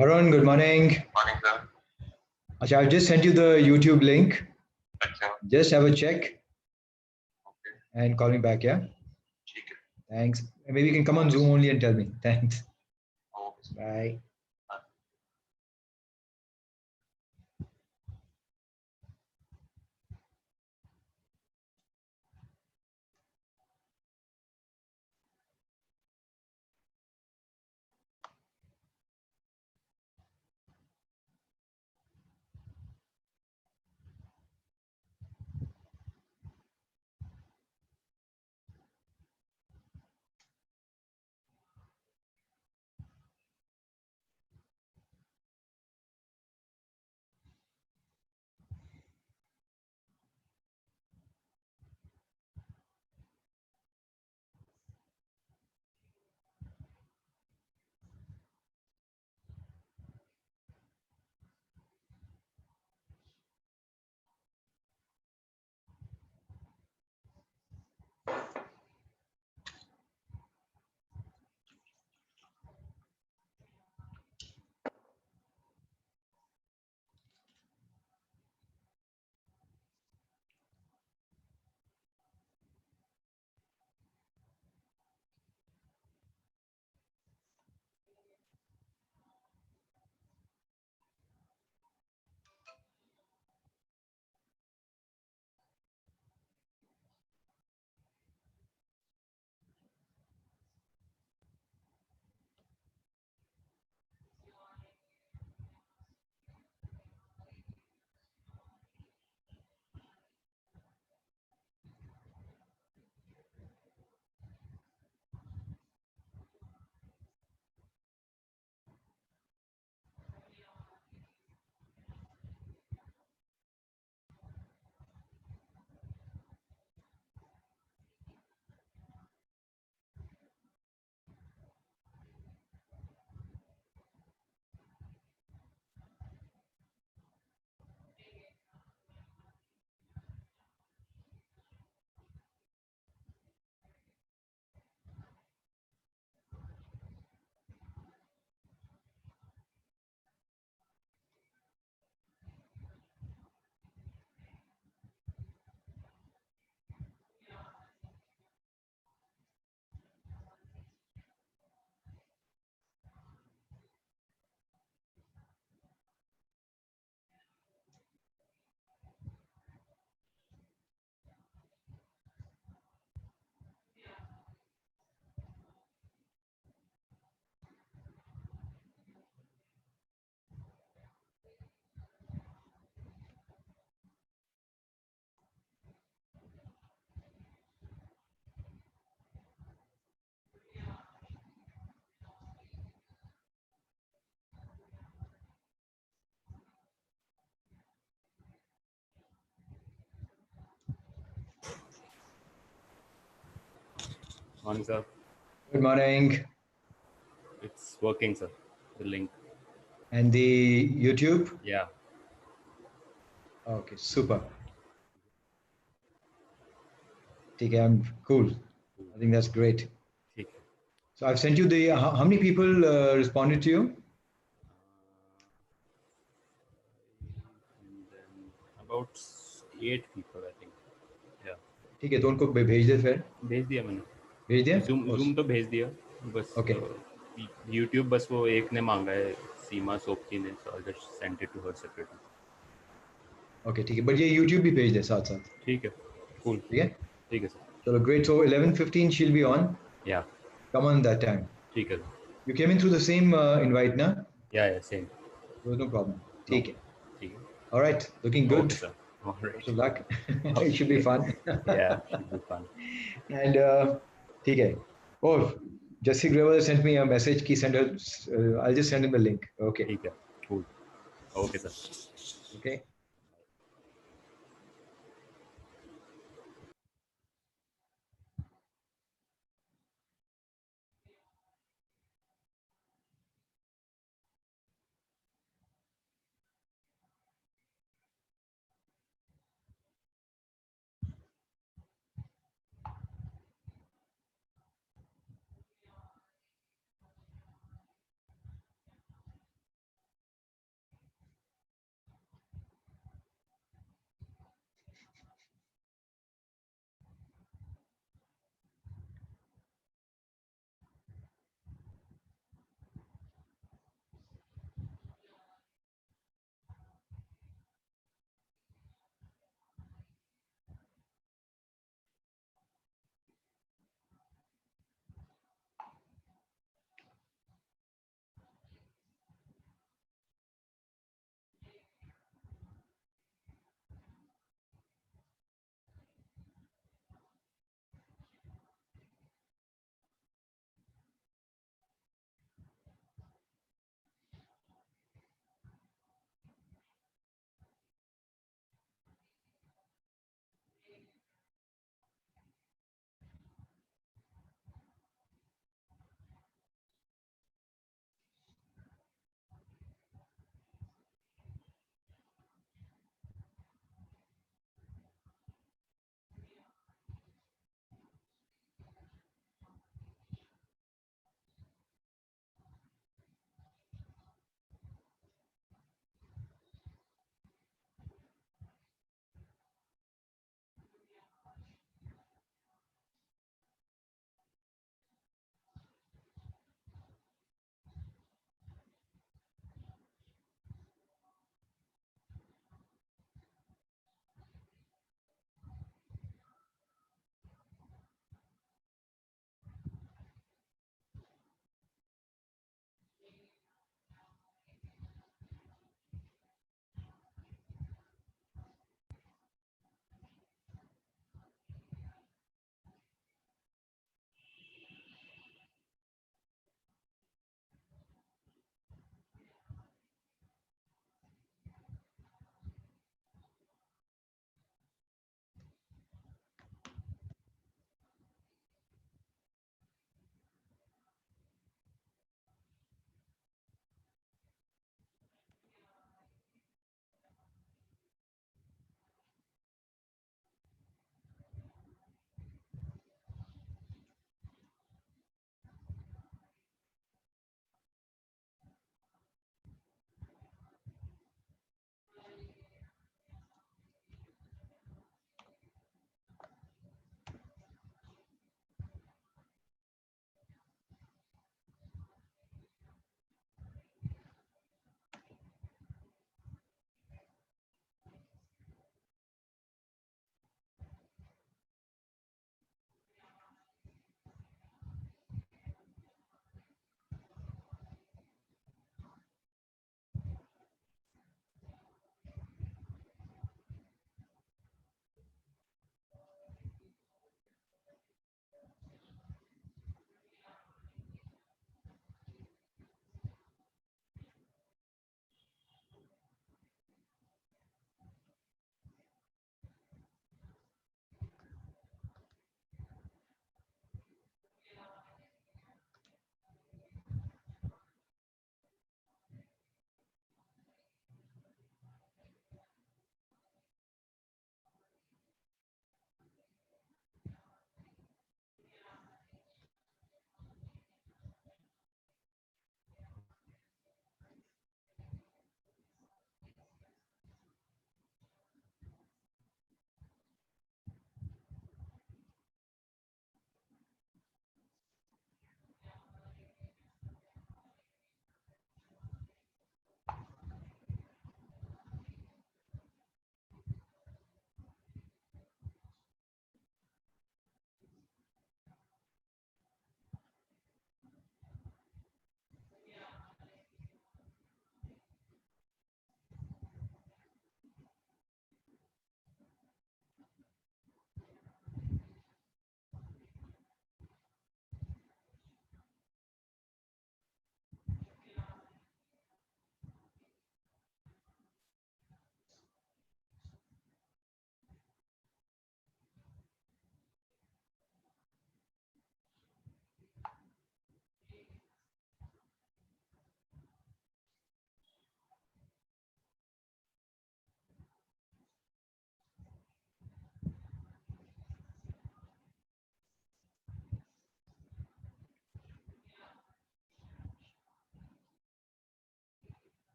Arun, good morning. Morning, sir. Acha, I've just sent you the YouTube link. अच्छा, Just have a check okay, and call me back, yeah? ठीक है, Thanks. Maybe you can come on Zoom only and tell me. Thanks. okay, sir. Bye. Bye. Morning, sir. Good morning. It's working, sir. The link. And the YouTube? Yeah. Okay, super. Okay, I'm cool. I think that's great. ठीक. So I've sent you the, how many people responded to you? And then about 8 people, I think. Yeah. ठीक है, तो उनको भेज दे फिर. भेज दिया मैंने. भेज दिया? Zoom तो भेज दिया. बस Okay. YouTube बस वो एक ने मांगा है, सीमा सोपकी ने, so I'll just send it to her separately. Okay, ठीक है. But ये YouTube भी भेज दे साथ साथ. ठीक है. Cool. ठीक है? ठीक है sir. चलो great. So 11:15 she'll be on. Yeah. Come on that time. ठीक है. You came in through the same invite, na? Yeah, same. There was no problem. No. ठीक है. ठीक है. All right, looking good. Okay, sir. All right. Best of luck. It should be fun. Yeah, should be fun. And ठीक है. Oh, Jesse Graver sent me a message. He sent her. I'll just send him the link. Okay. ठीक है. Cool. Okay, sir. Okay.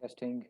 Testing.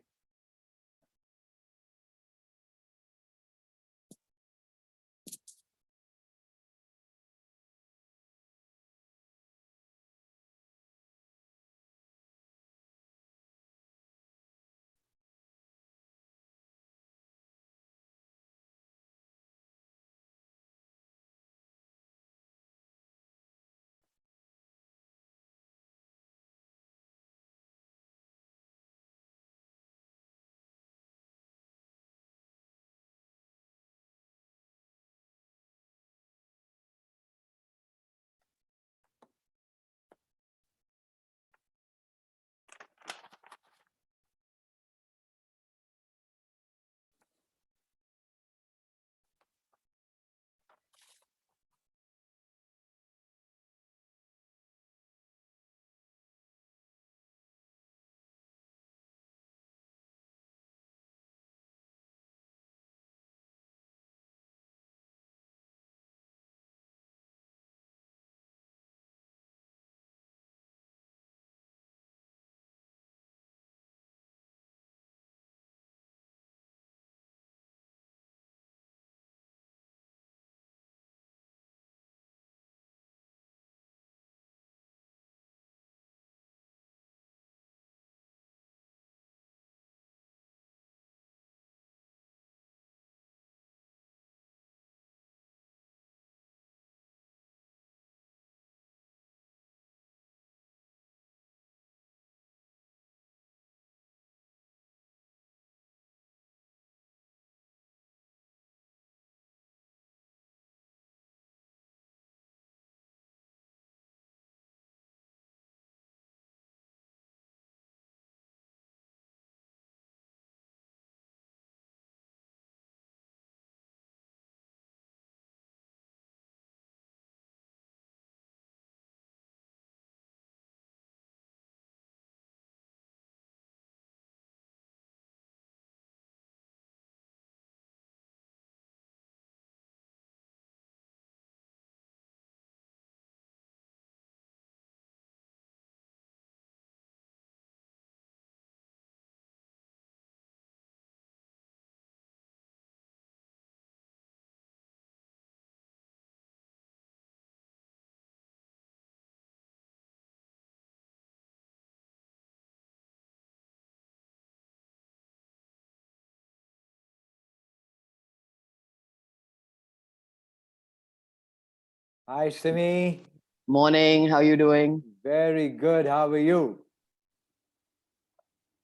Hi, Simi. Morning, how you doing? Very good. How are you?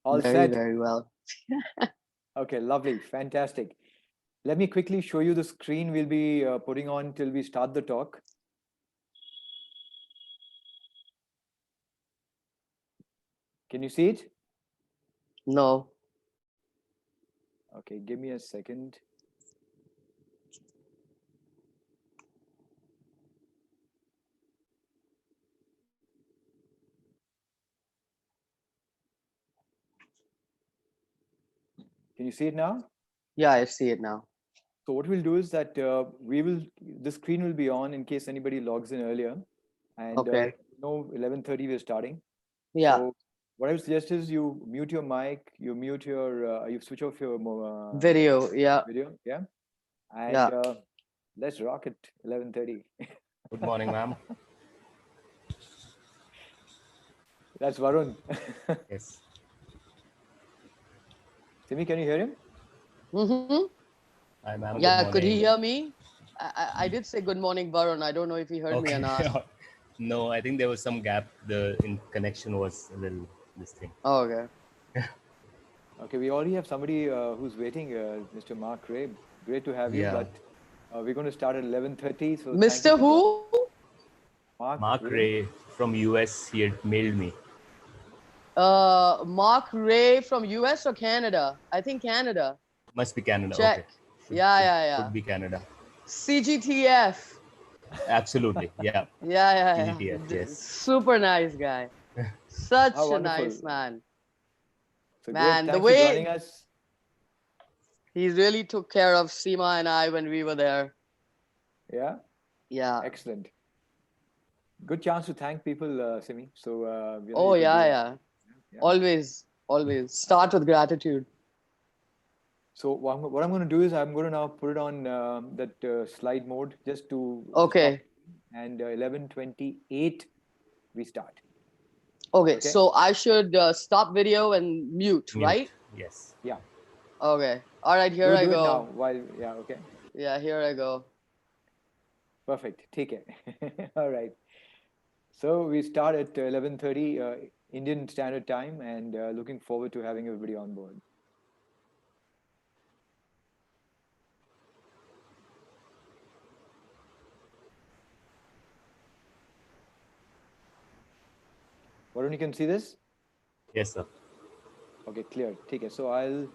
All Very, set? very well. Okay, lovely. Fantastic. Let me quickly show you the screen we'll be putting on till we start the talk. Can you see it? No. Okay, give me a second. Can you see it now? Yeah, I see it now. So what we'll do is that the screen will be on in case anybody logs in earlier. And Okay. 11:30 we're starting. Yeah. So what I would suggest is you mute your mic, you switch off your Video. Yeah. video, yeah, and Yeah. let's rock it. 11:30. Good morning, ma'am. That's Varun. Yes. Simi, can you hear him? Mm-hmm. Hi, ma'am. Yeah. Good Could he morning. hear me? I did say good morning, Varun. I don't know if he heard me or not. No, I think there was some gap. The connection was a little this thing. Oh, okay. Okay, we already have somebody who's waiting, Mr. Mark Ray. Great to have you, Yeah. but we're going to start at 11:30. So thank you Mr. for joining. Who? Mark Ray from US, he had mailed me. Mark Ray from US or Canada? I think Canada. Must be Canada. Check. Okay. Yeah. Could be Canada. CGTF. Absolutely. Yeah. Yeah. CGTF, yes. Super nice guy. Such How a wonderful. nice man. So Man, good. the Thanks for way joining us. he really took care of Seema and I when we were there. Yeah, Yeah. excellent. Good chance to thank people, Simi. So Oh, you can do that. yeah. Always. Always start with gratitude. So what I'm going to do is I'm going to now put it on that slide mode just to Okay. stop. And 11:28 we start. Okay. Okay. So I should stop video and mute, right? Yes. Yeah. Okay. All right. Here I Do it now go. while yeah. Okay. Yeah. Here I go. Perfect. Take it. All right. So we start at 11:30 Indian Standard Time, and looking forward to having everybody on board. Varun, you can see this? Yes, sir. Okay, clear. Take it. So I'll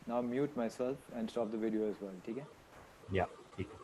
now mute myself and stop the video as well. Take it. Yeah. ठीक है.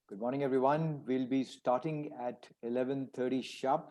Good morning, everyone. We'll be starting at 11:30 sharp.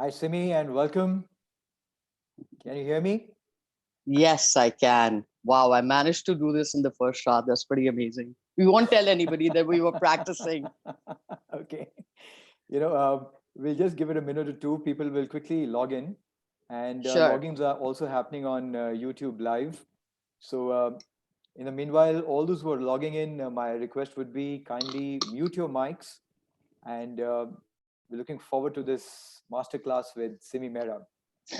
Hi, Simi, and welcome. Can you hear me? Yes, I can. Wow, I managed to do this in the first shot. That's pretty amazing. We won't tell anybody that we were practicing. Okay. We'll just give it a minute or two. People will quickly log in, and Sure. logins are also happening on YouTube Live. So, in the meanwhile, all those who are logging in, my request would be kindly mute your mics, and we're looking forward to this masterclass with Simi Mehra.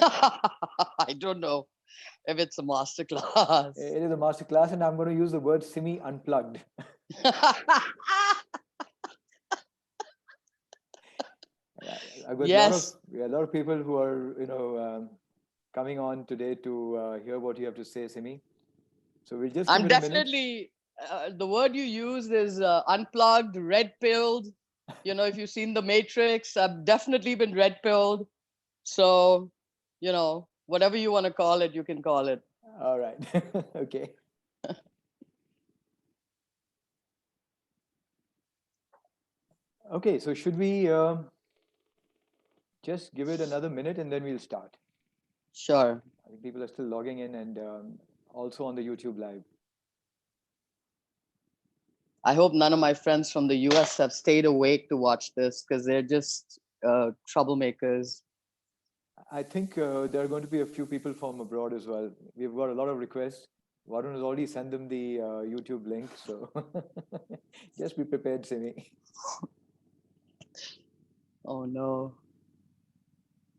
I don't know if it's a masterclass. It is a masterclass, and I'm going to use the word Simi unplugged. I've got Yes. a lot of people who are, coming on today to hear what you have to say, Simi. So we'll just give I'm it a minute. definitely, the word you used is unplugged, red pilled. If you've seen The Matrix, I've definitely been red pilled. So, whatever you want to call it, you can call it. All right. Okay. Okay, so should we just give it another minute and then we'll start? Sure. I think people are still logging in and also on the YouTube Live. I hope none of my friends from the US have stayed awake to watch this because they're just troublemakers. I think there are going to be a few people from abroad as well. We've got a lot of requests. Varun has already sent them the YouTube link, so just be prepared, Simi. Oh no.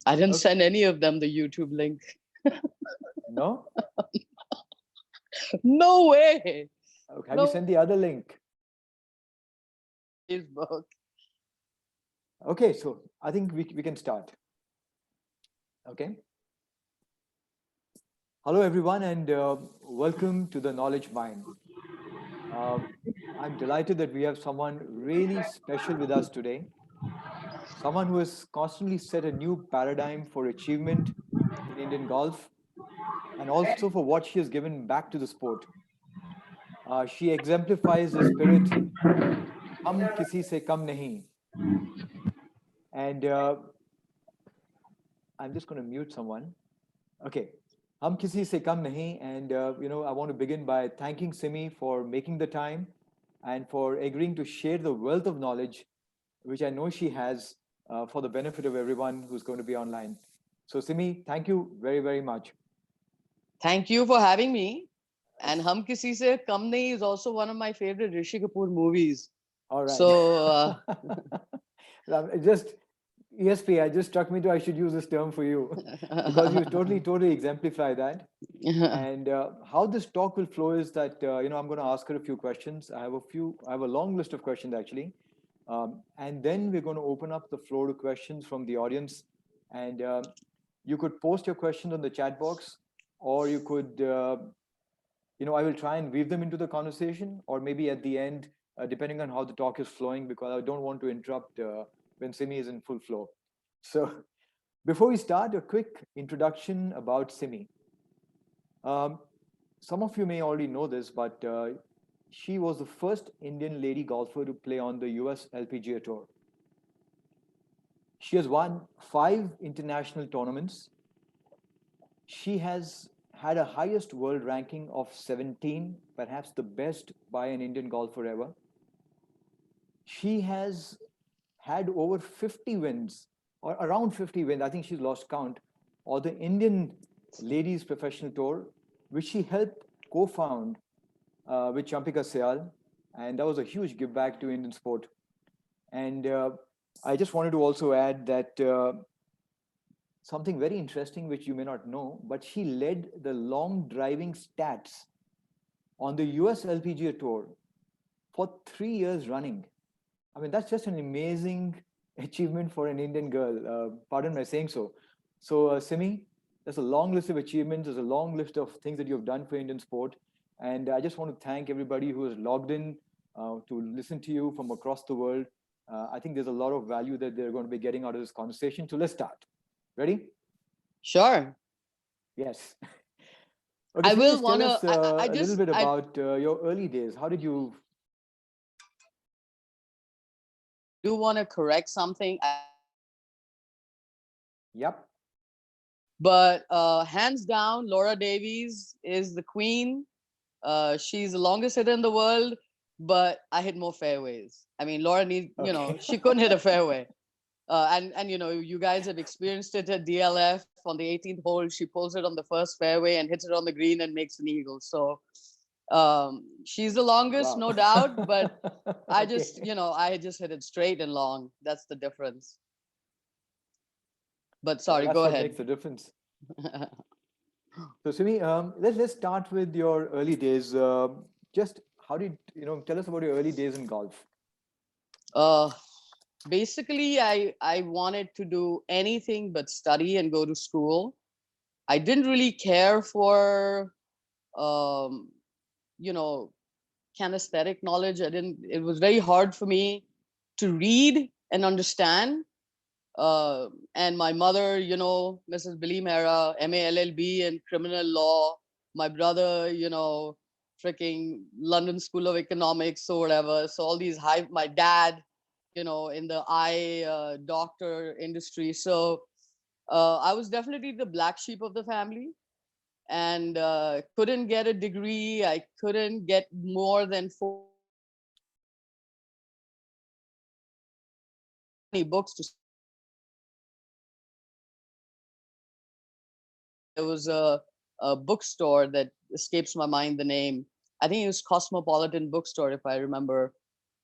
I didn't send any of them the YouTube link. No? No way. Okay. Have No. you sent the other link? Facebook. Okay, so I think we can start. Okay. Hello, everyone, and welcome to the Knowledge Mine. I'm delighted that we have someone really special with us today. Someone who has constantly set a new paradigm for achievement in Indian golf and also for what she has given back to the sport. She exemplifies the spirit, "Hum kisi se kam nahi." And I'm just going to mute someone. Okay. Hum kisi se kam nahi. And, I want to begin by thanking Simi for making the time and for agreeing to share the wealth of knowledge, which I know she has for the benefit of everyone who's going to be online. So, Simi, thank you very, very much. Thank you for having me. And Hum Kisi Se Kam Nahi is also one of my favorite Rishi Kapoor movies. All right. So, ESP, I just struck me to I should use this term for you because you totally exemplify that. And how this talk will flow is that I'm going to ask her a few questions. I have a long list of questions actually, and then we're going to open up the floor to questions from the audience. And you could post your questions on the chat box, or you could, I will try and weave them into the conversation, or maybe at the end, depending on how the talk is flowing, because I don't want to interrupt when Simi is in full flow. So before we start, a quick introduction about Simi. Some of you may already know this, but she was the first Indian lady golfer to play on the US LPGA Tour. She has won 5 international tournaments. She has had a highest world ranking of 17, perhaps the best by an Indian golfer ever. She has had over 50 wins, or around 50 wins, I think she's lost count, or the Indian Ladies Professional Tour, which she helped co-found with Champika Seal, and that was a huge give back to Indian sport. And I just wanted to also add that something very interesting, which you may not know, but she led the long driving stats on the US LPGA Tour for 3 years running. I mean, that's just an amazing achievement for an Indian girl. Pardon my saying so. So, Simi, there's a long list of achievements. There's a long list of things that you've done for Indian sport. And I just want to thank everybody who has logged in to listen to you from across the world. I think there's a lot of value that they're going to be getting out of this conversation. So let's start. Ready? Sure. Yes. Okay, I Simi, will just tell want us to. I a little just. bit I about your early days. How did you? do want to correct something. Yep. But hands down, Laura Davies is the queen. She's the longest hitter in the world, but I hit more fairways. I mean, Laura needs, Okay. she couldn't hit a fairway. And you guys have experienced it at DLF on the 18th hole. She pulls it on the first fairway and hits it on the green and makes an eagle. So she's the longest, Wow. no doubt. But I Okay. just, I just hit it straight and long. That's the difference. But sorry, That's go what ahead. makes the difference. So, Simi, let's start with your early days. Just how did tell us about your early days in golf? Basically, I wanted to do anything but study and go to school. I didn't really care for um, you know kinesthetic knowledge. It was very hard for me to read and understand. And my mother, Mrs. Simi Mehra, MA-LLB in criminal law. My brother, freaking London School of Economics or whatever. So all these my dad, in the eye doctor industry. So I was definitely the black sheep of the family, and couldn't get a degree. I couldn't get more than 40 books to. There was a bookstore that escapes my mind the name. I think it was Cosmopolitan Bookstore, if I remember.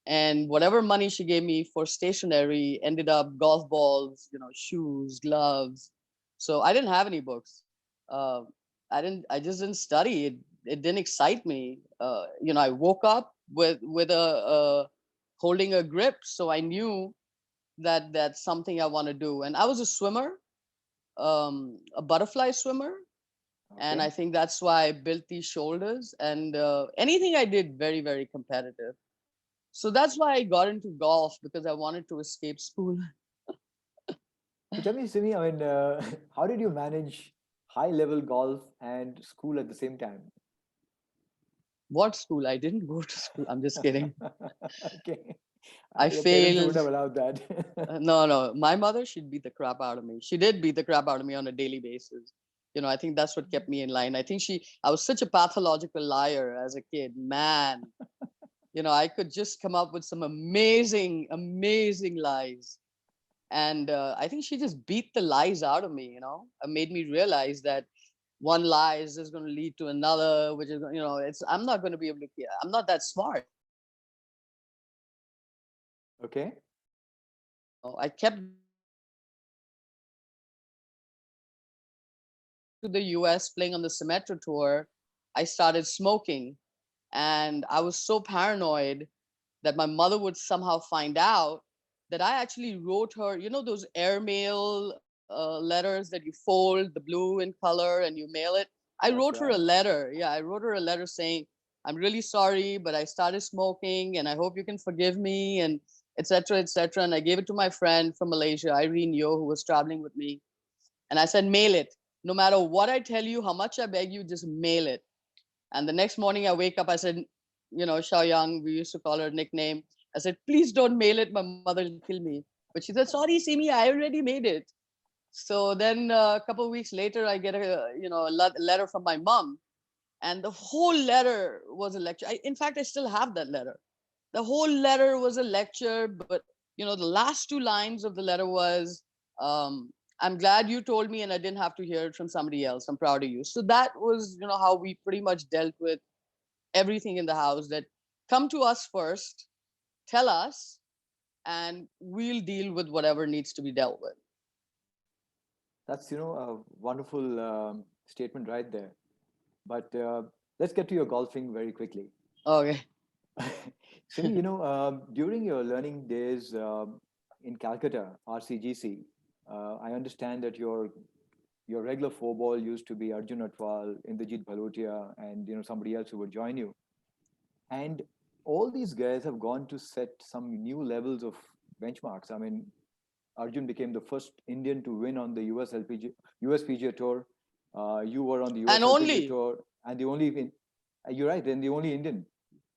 And whatever money she gave me for stationery ended up golf balls, shoes, gloves. So I didn't have any books. Uh, I just didn't study. It didn't excite me. I woke up with a holding a grip, so I knew that that's something I want to do. And I was a swimmer, a butterfly swimmer, and I Okay. think that's why I built these shoulders. And anything I did, very, very competitive. So that's why I got into golf, because I wanted to escape school. So tell me, Simi, I mean, how did you manage high-level golf and school at the same time? What school? I didn't go to school. I'm just kidding. Okay. I Your parents failed. wouldn't have allowed that. No. My mother, she'd beat the crap out of me. She did beat the crap out of me on a daily basis. I think that's what kept me in line. I think I was such a pathological liar as a kid, man. I could just come up with some amazing, amazing lies. And I think she just beat the lies out of me, made me realize that one lie is just going to lead to another, which is, I'm not going to be able to, I'm not that smart. Okay. I kept to the US playing on the Symetra tour. I started smoking, and I was so paranoid that my mother would somehow find out that I actually wrote her, those airmail letters that you fold, the blue in color, and you mail it. I That's wrote her a right. letter. Yeah, I wrote her a letter saying, I'm really sorry, but I started smoking, and I hope you can forgive me, and etc. etc. And I gave it to my friend from Malaysia, Irene Yo, who was traveling with me. And I said, mail it. No matter what I tell you, how much I beg you, just mail it. And the next morning I wake up, I said, Xiao Yang, we used to call her nickname. I said, please don't mail it. My mother will kill me. But she said, sorry, Simi, I already made it. So then a couple of weeks later, I get a letter from my mom. And the whole letter was a lecture. In fact, I still have that letter. The whole letter was a lecture, but the last two lines of the letter was, I'm glad you told me and I didn't have to hear it from somebody else. I'm proud of you. So that was, how we pretty much dealt with everything in the house, that come to us first, tell us, and we'll deal with whatever needs to be dealt with. That's, a wonderful statement right there. But let's get to your golfing very quickly. Okay. Simi, during your learning days in Calcutta, RCGC, I understand that your regular four ball used to be Arjun Atwal, Indrajit Bhalotia, and somebody else who would join you. And all these guys have gone to set some new levels of benchmarks. I mean, Arjun became the first Indian to win on the US PGA Tour. You were on the US And LPGA only. Tour, and the only you're right, and the only Indian.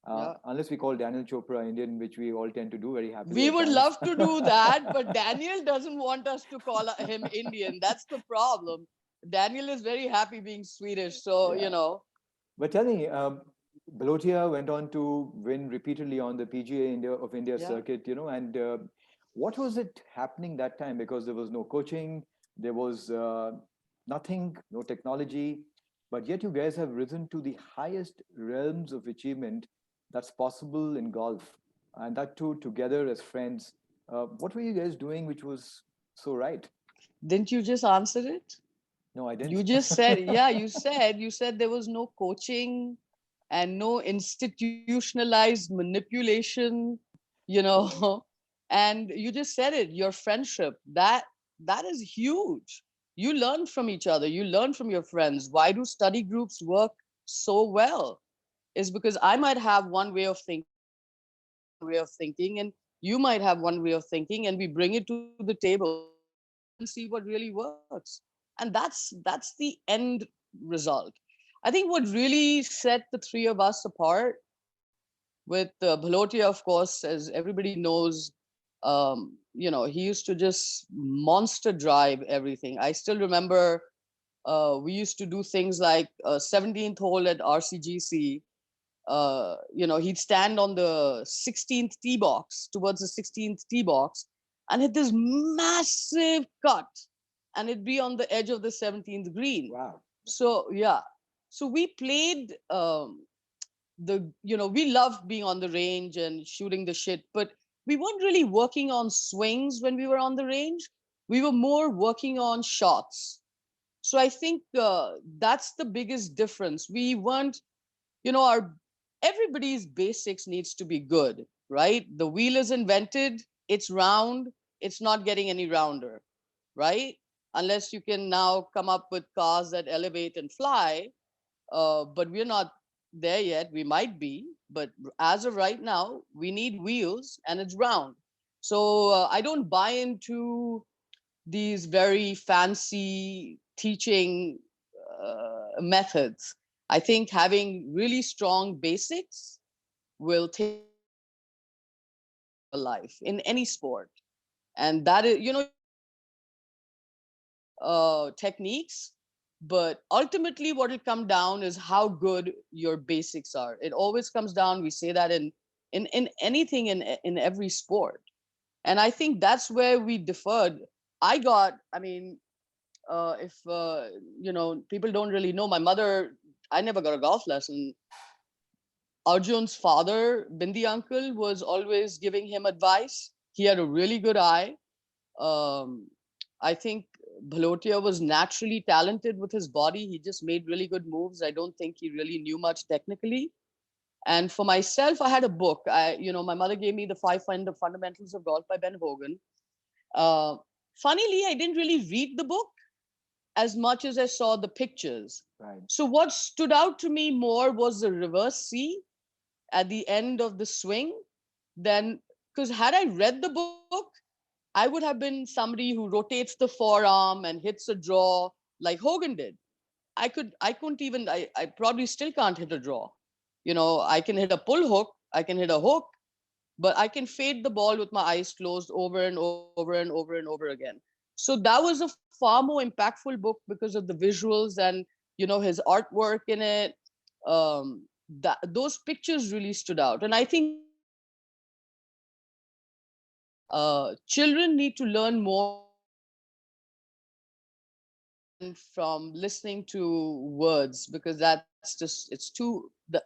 Yeah. Unless we call Daniel Chopra Indian, which we all tend to do very happily. We at would times. love to do that, but Daniel doesn't want us to call him Indian. That's the problem. Daniel is very happy being Swedish. So, Yeah. But tell me, Balotia went on to win repeatedly on the PGA of India Yeah. circuit, and what was it happening that time? Because there was no coaching, there was nothing, no technology, but yet you guys have risen to the highest realms of achievement that's possible in golf, and that too together as friends. What were you guys doing which was so right? Didn't you just answer it? No, I didn't. You just said, yeah, you said there was no coaching and no institutionalized manipulation, and you just said it, your friendship, that is huge. You learn from each other, you learn from your friends. Why do study groups work so well? Is because I might have one way of thinking, and you might have one way of thinking, and we bring it to the table and see what really works. And that's the end result. I think what really set the three of us apart, with Bhalotia, of course, as everybody knows, he used to just monster drive everything. I still remember we used to do things like 17th hole at RCGC. He'd stand on the 16th tee box, towards the 16th tee box, and hit this massive cut, and it'd be on the edge of the 17th green. Wow. So yeah, so we played we loved being on the range and shooting the shit, but we weren't really working on swings when we were on the range. We were more working on shots. So I think that's the biggest difference. We weren't, our everybody's basics needs to be good, right? The wheel is invented, it's round, it's not getting any rounder, right? Unless you can now come up with cars that elevate and fly, but we're not there yet. We might be, but as of right now, we need wheels and it's round. So I don't buy into these very fancy teaching methods. I think having really strong basics will take a life in any sport. And that is, techniques, but ultimately what will come down is how good your basics are. It always comes down, we say that in anything, in every sport. And I think that's where we differed. If people don't really know, my mother, I never got a golf lesson. Arjun's father, Bindi uncle, was always giving him advice. He had a really good eye. I think Bhalotia was naturally talented with his body. He just made really good moves. I don't think he really knew much technically. And for myself, I had a book. My mother gave me the Fundamentals of Golf by Ben Hogan. Funnily, I didn't really read the book as much as I saw the pictures. Right. So what stood out to me more was the reverse C at the end of the swing. Then, because had I read the book, I would have been somebody who rotates the forearm and hits a draw like Hogan did. I probably still can't hit a draw. I can hit a pull hook, I can hit a hook, but I can fade the ball with my eyes closed over and over and over and over again. So that was a far more impactful book because of the visuals and, his artwork in it. Those pictures really stood out. And I think children need to learn more from listening to words, because the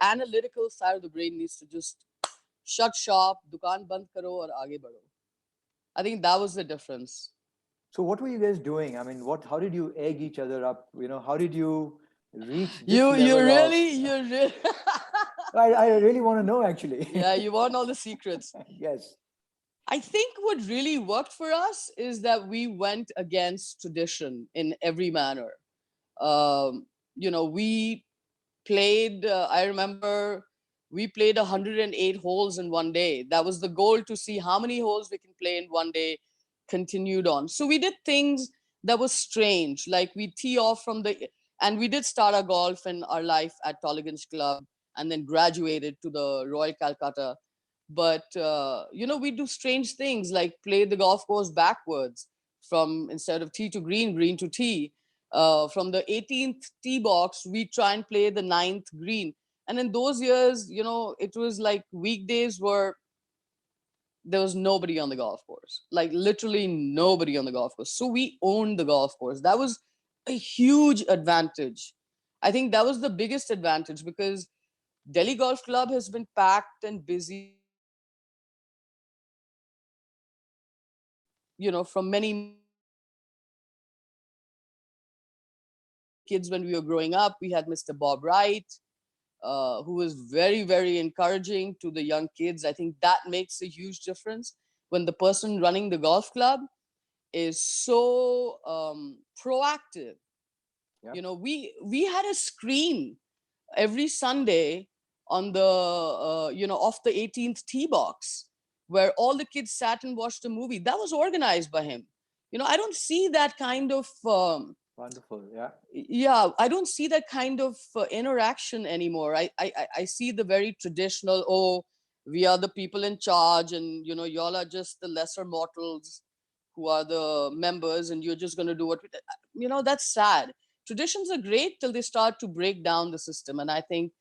analytical side of the brain needs to just shut shop, dukaan band karo aur aage badho. I think that was the difference. So what were you guys doing? I mean, how did you egg each other up? How did you reach this You level really I really want to know, actually. yeah, you want all the secrets. Yes. I think what really worked for us is that we went against tradition in every manner. We played, I remember we played 108 holes in one day. That was the goal, to see how many holes we can play in one day, continued on. So we did things that was strange, like we tee off and we did start our golf and our life at Tolligan's Club and then graduated to the Royal Calcutta. But, we do strange things like play the golf course backwards from instead of tee to green, green to tee. From the 18th tee box, we try and play the 9th green. And in those years, it was like weekdays were there was nobody on the golf course, like literally nobody on the golf course. So we owned the golf course. That was a huge advantage. I think that was the biggest advantage because Delhi Golf Club has been packed and busy, from many kids when we were growing up. We had Mr. Bob Wright, who was very, very encouraging to the young kids. I think that makes a huge difference when the person running the golf club is so proactive. Yeah. We had a screen every Sunday on the off the 18th tee box where all the kids sat and watched a movie. That was organized by him. I don't see that kind of Wonderful. Yeah. yeah, I don't see that kind of interaction anymore. I see the very traditional, oh, we are the people in charge, and y'all are just the lesser mortals who are the members, and you're just going to do what that's sad. Traditions are great till they start to break down the system, and I think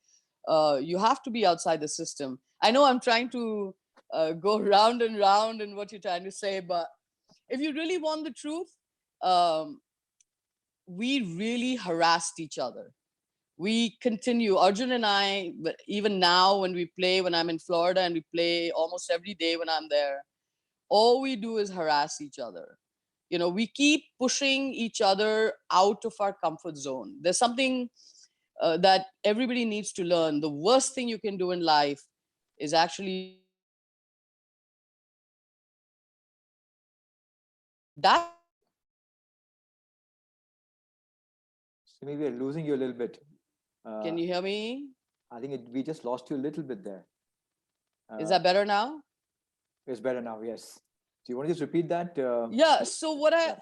you have to be outside the system. I know I'm trying to go round and round in what you're trying to say, but if you really want the truth, um, we really harassed each other. We continue, Arjun and I, but even now when we play, when I'm in Florida and we play almost every day when I'm there, all we do is harass each other. We keep pushing each other out of our comfort zone. There's something that everybody needs to learn. The worst thing you can do in life is actually that. Simi, we are losing you a little bit. Can you hear me? I think we just lost you a little bit there. Is that better now? It's better now. Yes. Do you want to just repeat that? Yeah. So what I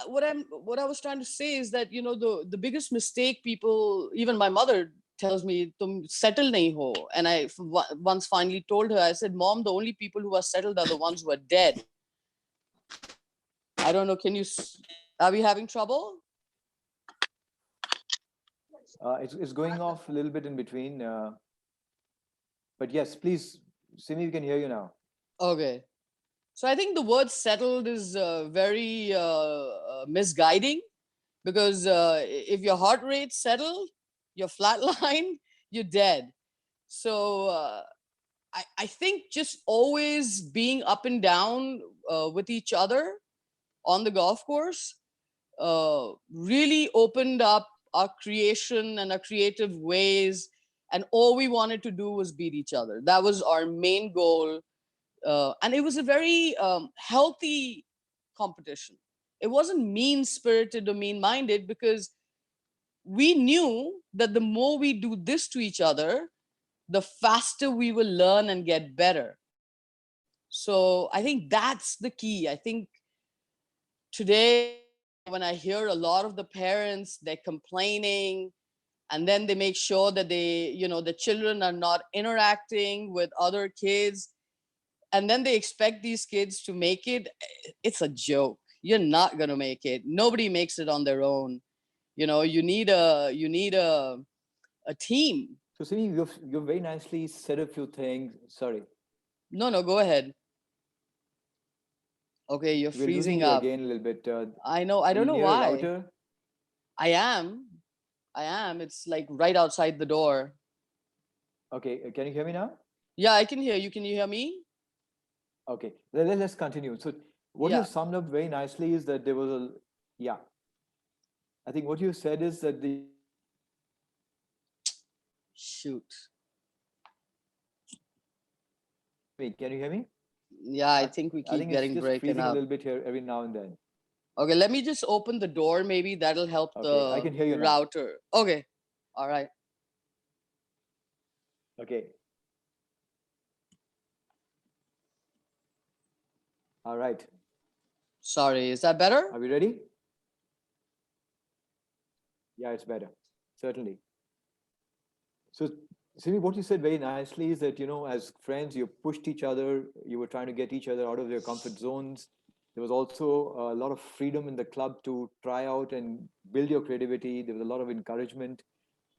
was trying to say is that the biggest mistake people, even my mother tells me, "Tum settle nahi ho," and I once finally told her, I said, "Mom, the only people who are settled are the ones who are dead." I don't know. Are we having trouble? It's going off a little bit in between. But yes, please, Simi, we can hear you now. Okay. So I think the word settled is very misguiding because if your heart rate's settled, you're flatline, you're dead. So I think just always being up and down with each other on the golf course really opened up our creation and our creative ways. And all we wanted to do was beat each other. That was our main goal. And it was a very healthy competition. It wasn't mean-spirited or mean-minded because we knew that the more we do this to each other, the faster we will learn and get better. So I think that's the key. I think today, when I hear a lot of the parents, they're complaining, and then they make sure that the children are not interacting with other kids, and then they expect these kids to make it. It's a joke. You're not going to make it. Nobody makes it on their own. You need a team. So, Simi, you've very nicely said a few things. Sorry. No, go ahead. Okay, you're We're freezing losing you up again a little bit. I know. I don't know near why. a router? I am. It's like right outside the door. Okay, can you hear me now? Yeah, I can hear you. Can you hear me? Okay, let's continue. So What you Yeah. summed up very nicely is that there was a, yeah. I think what you said is that the, Shoot. wait, can you hear me? Yeah, I think we I keep think it's getting just breaking freezing a up. little bit here every now and then. Okay, let me just open the door. Maybe that'll help Okay, I the can hear you now. router. Okay. All right. Okay. All right. Sorry, is that better? Are we ready? Yeah, it's better. Certainly. So, Simi, what you said very nicely is that, as friends, you pushed each other, you were trying to get each other out of their comfort zones. There was also a lot of freedom in the club to try out and build your creativity. There was a lot of encouragement.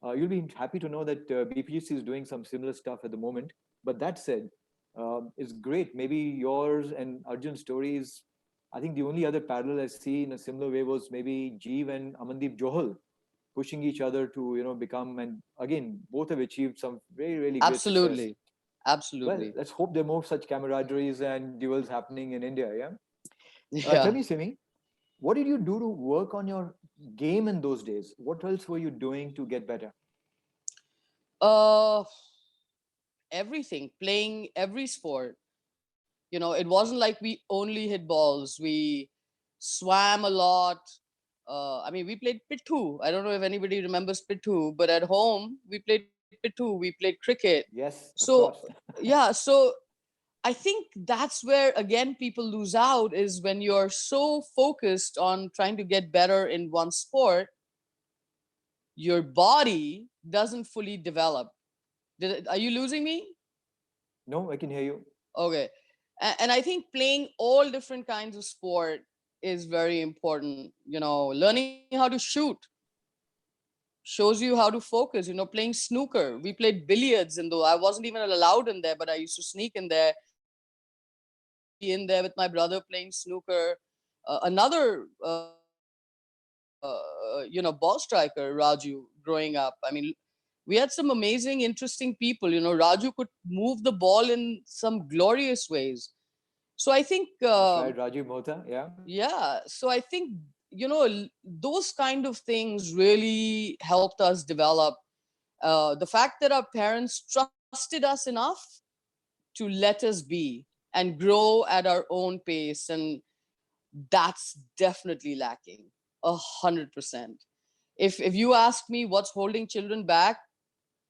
You'll be happy to know that BPGC is doing some similar stuff at the moment. But that said, it's great. Maybe yours and Arjun's stories. I think the only other parallel I see in a similar way was maybe Jeev and Amandeep Johal pushing each other to become, and again both have achieved some very really great success. Absolutely. Well, Absolutely. let's hope there are more such camaraderies and duels happening in India. Yeah. Tell Yeah. me, Simi, what did you do to work on your game in those days? What else were you doing to get better? Uh, Everything, playing every sport. It wasn't like we only hit balls. We swam a lot. I mean, we played pittu. I don't know if anybody remembers pittu, but at home we played pittu. We played cricket. Yes, of So course. yeah, so I think that's where again people lose out is when you're so focused on trying to get better in one sport, your body doesn't fully develop. Are you losing me? No, I can hear you. Okay. And I think playing all different kinds of sport is very important. Learning how to shoot shows you how to focus. Playing snooker. We played billiards, and though I wasn't even allowed in there, but I used to sneak in there. Be in there with my brother playing snooker. Another, ball striker, Raju, growing up. I mean, we had some amazing, interesting people. Raju could move the ball in some glorious ways. So I think, That's right, Rajiv Mohta. Yeah. yeah. So I think, those kind of things really helped us develop. The fact that our parents trusted us enough to let us be and grow at our own pace. And that's definitely lacking 100%. If you ask me what's holding children back,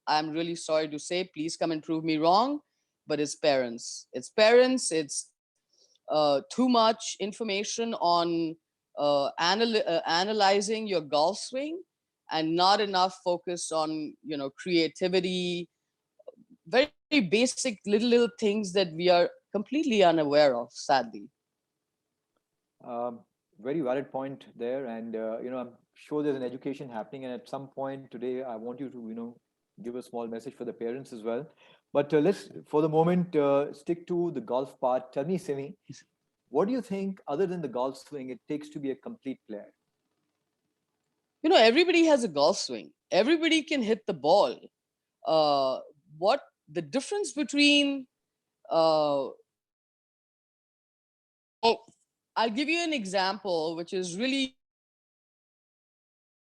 I'm really sorry to say, please come and prove me wrong, but it's parents. It's too much information on analyzing your golf swing and not enough focus on creativity, very basic little things that we are completely unaware of, sadly. Um, Very valid point there, and I'm sure there's an education happening. And at some point today, I want you to give a small message for the parents as well. But let's, for the moment, stick to the golf part. Tell me, Simi, what do you think, other than the golf swing, it takes to be a complete player? Everybody has a golf swing. Everybody can hit the ball. What the difference between uh, oh, I'll give you an example, which is really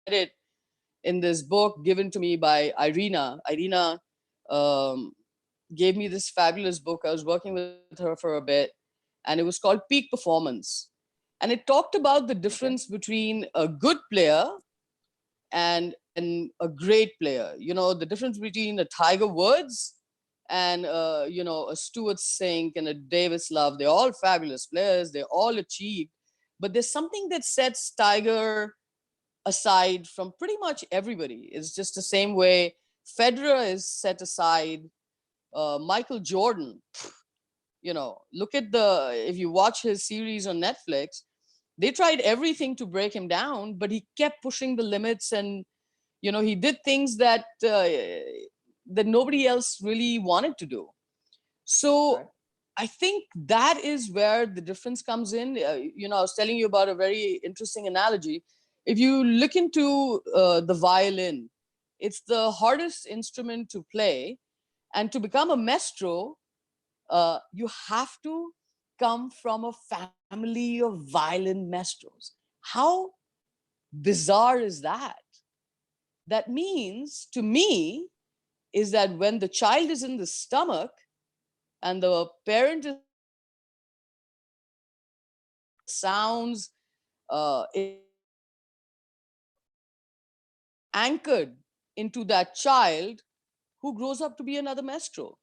it in this book given to me by Irina. Irina um, gave me this fabulous book. I was working with her for a bit, and it was called Peak Performance. And it talked about the difference between a good player and a great player. The difference between a Tiger Woods and a Stuart Sink and a Davis Love. They're all fabulous players. They all achieved, but there's something that sets Tiger aside from pretty much everybody. It's just the same way Federer is set aside. Michael Jordan, look at if you watch his series on Netflix, they tried everything to break him down, but he kept pushing the limits, and he did things that nobody else really wanted to do. So Right. I think that is where the difference comes in. I was telling you about a very interesting analogy. If you look into the violin, it's the hardest instrument to play, and to become a maestro, you have to come from a family family of violent maestros. How bizarre is that? That means to me is that when the child is in the stomach and the parent is sounds anchored into that child who grows up to be another maestro.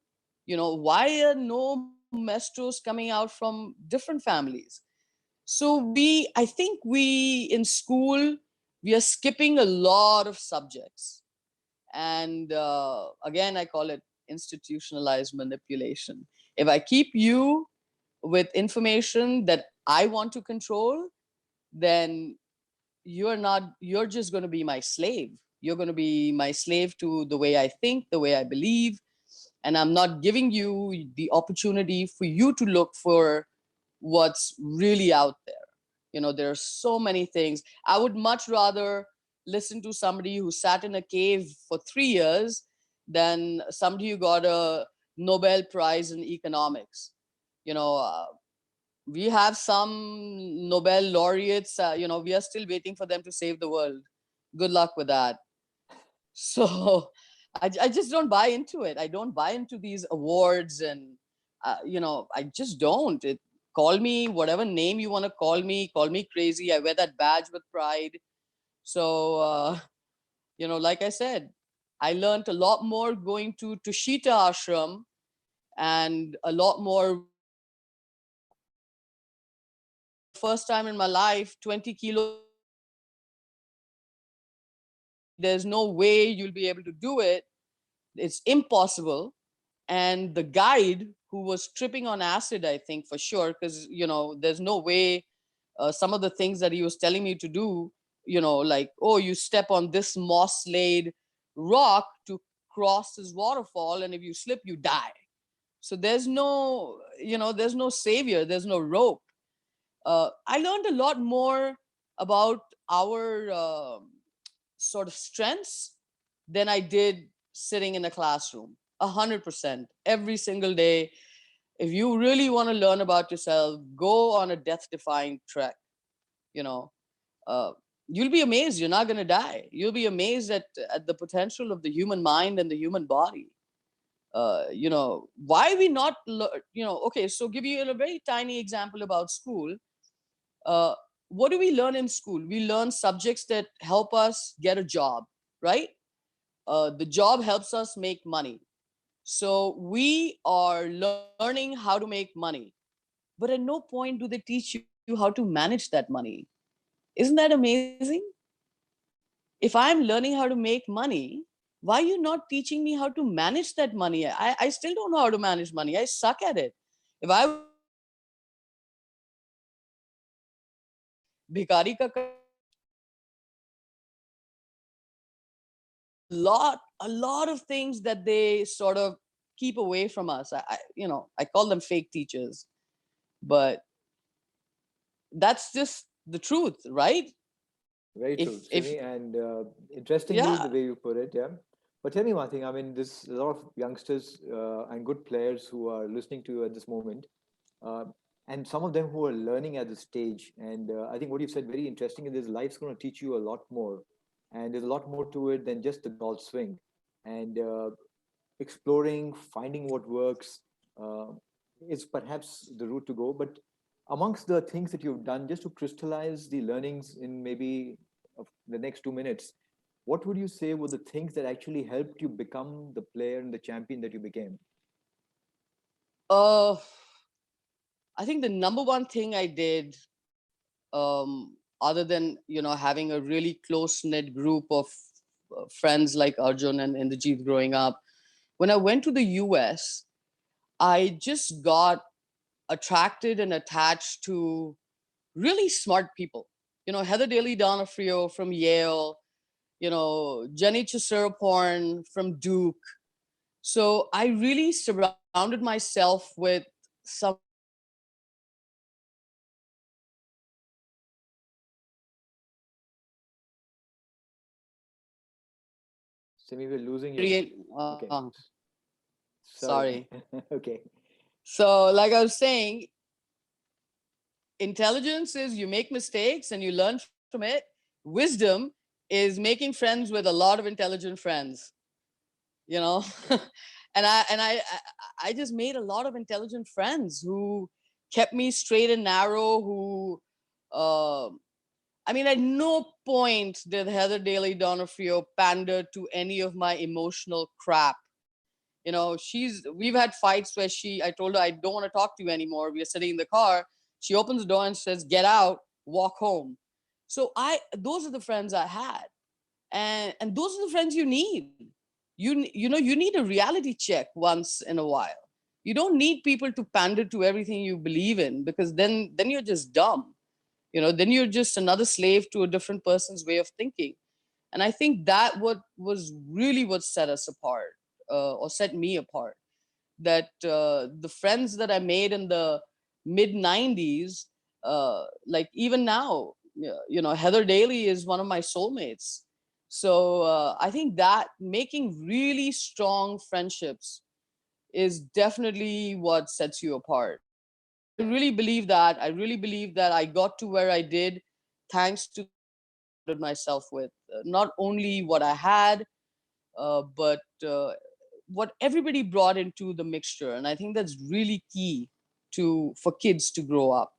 Why are no maestros coming out from different families? So I think we in school, we are skipping a lot of subjects. And again, I call it institutionalized manipulation. If I keep you with information that I want to control, then you're just going to be my slave. You're going to be my slave to the way I think, the way I believe. And I'm not giving you the opportunity for you to look for what's really out there. There are so many things. I would much rather listen to somebody who sat in a cave for 3 years than somebody who got a Nobel Prize in economics. We have some Nobel laureates, we are still waiting for them to save the world. Good luck with that. So I just don't buy into it. I don't buy into these awards and, I just don't. Call me whatever name you want to call me crazy. I wear that badge with pride. So, like I said, I learned a lot more going to Tushita Ashram and a lot more. First time in my life, 20 kilos. There's no way you'll be able to do it. It's impossible. And the guide who was tripping on acid, I think for sure, because, there's no way some of the things that he was telling me to do, like, oh, you step on this moss laid rock to cross this waterfall. And if you slip, you die. So there's no, there's no savior. There's no rope. I learned a lot more about our sort of strengths than I did sitting in a classroom. 100%. Every single day. If you really want to learn about yourself, go on a death-defying trek. You know, uh, you'll be amazed. You're not going to die. You'll be amazed at the potential of the human mind and the human body. Why we not, okay, so give you a very tiny example about school. Uh, what do we learn in school? We learn subjects that help us get a job, right? The job helps us make money. So we are learning how to make money. But at no point do they teach you how to manage that money. Isn't that amazing? If I'm learning how to make money, why are you not teaching me how to manage that money? I still don't know how to manage money. I suck at it. If I bhikari ka a lot of things that they sort of keep away from us. I call them fake teachers, but that's just the truth, right? Very true, If Simi, and interestingly, yeah, the way you put it, yeah. But tell me one thing. I mean, there's a lot of youngsters and good players who are listening to you at this moment, uh, and some of them who are learning at this stage. And I think what you've said very interesting is life's going to teach you a lot more, and there's a lot more to it than just the golf swing. And exploring, finding what works uh, is perhaps the route to go. But amongst the things that you've done, just to crystallize the learnings in maybe the next 2 minutes, what would you say were the things that actually helped you become the player and the champion that you became? uh, I think the number one thing I did, other than having a really close knit group of friends like Arjun and Indrajit growing up, when I went to the US, I just got attracted and attached to really smart people. Heather Daly Donofrio from Yale, Jenny Chiserporn from Duke. So I really surrounded myself with some Simi, we're losing you. real. Okay. Sorry. Sorry. Okay. So, like I was saying, intelligence is you make mistakes and you learn from it. Wisdom is making friends with a lot of intelligent friends, you know. And I just made a lot of intelligent friends who kept me straight and narrow, who uh, I mean, at no point did Heather Daly Donofrio pander to any of my emotional crap. You know, we've had fights where I told her, I don't want to talk to you anymore. We are sitting in the car. She opens the door and says, get out, walk home. So those are the friends I had. And those are the friends you need. You know, you need a reality check once in a while. You don't need people to pander to everything you believe in, because then you're just dumb. You know, then you're just another slave to a different person's way of thinking. And I think that what was really what set us apart, or set me apart. That the friends that I made in the mid 90s, like even now, you know, Heather Daly is one of my soulmates. So I think that making really strong friendships is definitely what sets you apart. I really believe that. I really believe that I got to where I did thanks to the people I surrounded myself with. Not only what I had, but what everybody brought into the mixture. And I think that's really key for kids to grow up.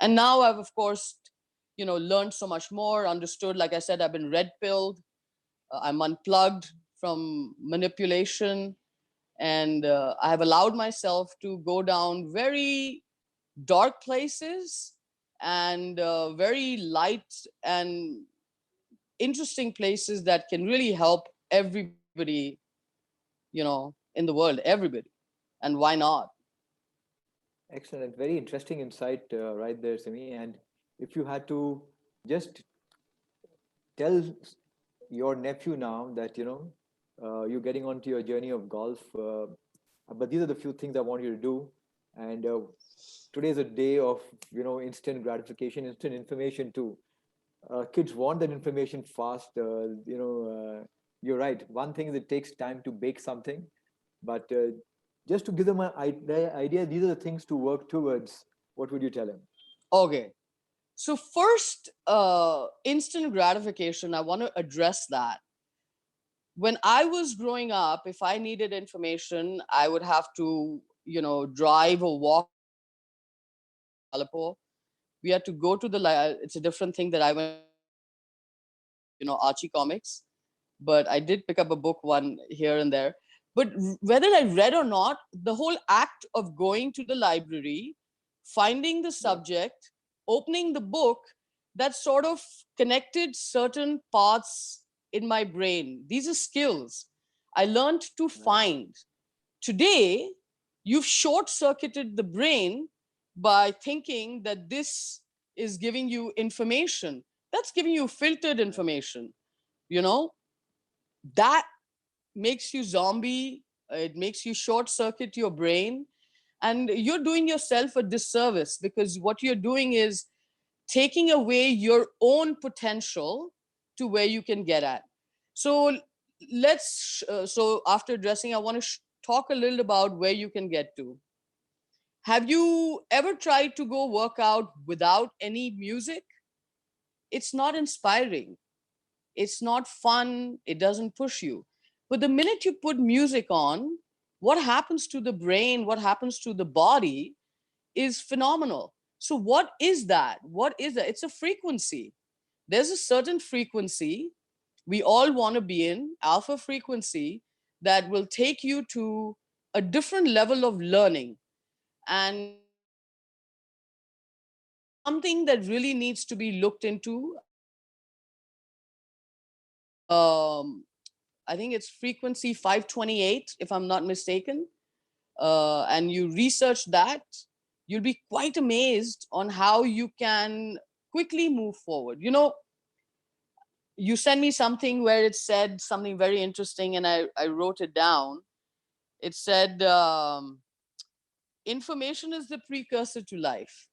And now I've, of course, you know, learned so much more, understood. Like I said, I've been red pilled. I'm unplugged from manipulation. And I have allowed myself to go down very dark places and very light and interesting places that can really help everybody, you know, in the world, everybody. And why not? Excellent. Very interesting insight right there, Simi. And if you had to just tell your nephew now that, you're getting onto your journey of golf, but these are the few things I want you to do. And today's a day of, instant gratification, instant information too. Kids want that information fast. You're right. One thing is it takes time to bake something, but just to give them an idea, these are the things to work towards. What would you tell him? Okay. So first, instant gratification, I want to address that. When I was growing up, if I needed information, I would have to, you know, drive or walk to the library in Kuala. We had to go to the library. It's a different thing that I went to library to read, you know, Archie comics, but I did pick up a book one here and there. But whether I read or not, the whole act of going to the library, finding the subject, opening the book, that sort of connected certain parts in my brain. These are skills I learned to find. Today, you've short circuited the brain by thinking that this is giving you information. That's giving you filtered information. You know, that makes you zombie. It makes you short circuit your brain. And you're doing yourself a disservice, because what you're doing is taking away your own potential to where you can get at. So so after addressing, I want to talk a little about where you can get to. Have you ever tried to go work out without any music? It's not inspiring. It's not fun. It doesn't push you. But the minute you put music on, what happens to the brain, what happens to the body is phenomenal. So, what is that? What is that? It's a frequency. There's a certain frequency we all want to be in, alpha frequency, that will take you to a different level of learning. And it's something that really needs to be looked into. I think it's frequency 528, if I'm not mistaken. And you research that, you'll be quite amazed on how you can quickly move forward. You know, you sent me something where it said something very interesting, and I wrote it down. It said, information is the precursor to life.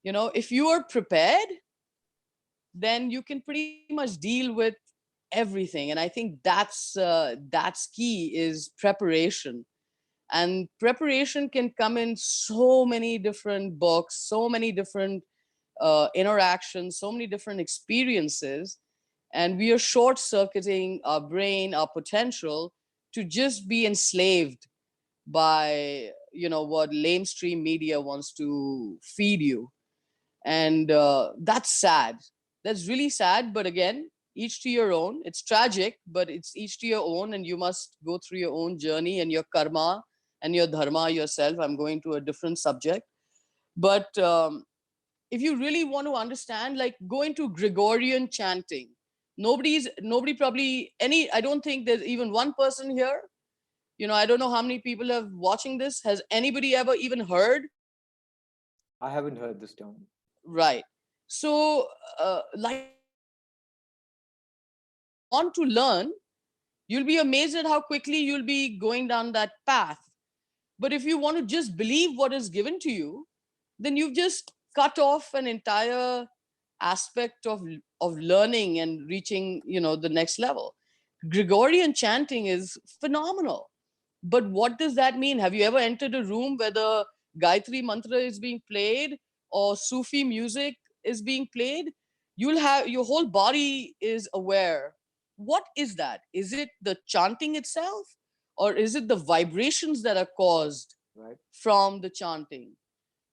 You know, if you are prepared, then you can pretty much deal with everything. And I think that's key, is preparation. And preparation can come in so many different books, so many different interactions, so many different experiences. And we are short circuiting our brain, our potential, to just be enslaved by, what lamestream media wants to feed you. And that's sad. That's really sad. But again, each to your own. It's tragic, but it's each to your own, and you must go through your own journey and your karma and your dharma yourself. I'm going to a different subject. But if you really want to understand, like, go into Gregorian chanting. Nobody probably any, I don't think there's even one person here. I don't know how many people have watching this. Has anybody ever even heard? I haven't heard this term. Right. So, like, want to learn, you'll be amazed at how quickly you'll be going down that path. But if you want to just believe what is given to you, then you've just cut off an entire aspect of learning and reaching, the next level. Gregorian chanting is phenomenal. But what does that mean? Have you ever entered a room where the Gayatri mantra is being played or Sufi music is being played? You'll have your whole body is aware. What is that? Is it the chanting itself, or is it the vibrations that are caused Right. from the chanting?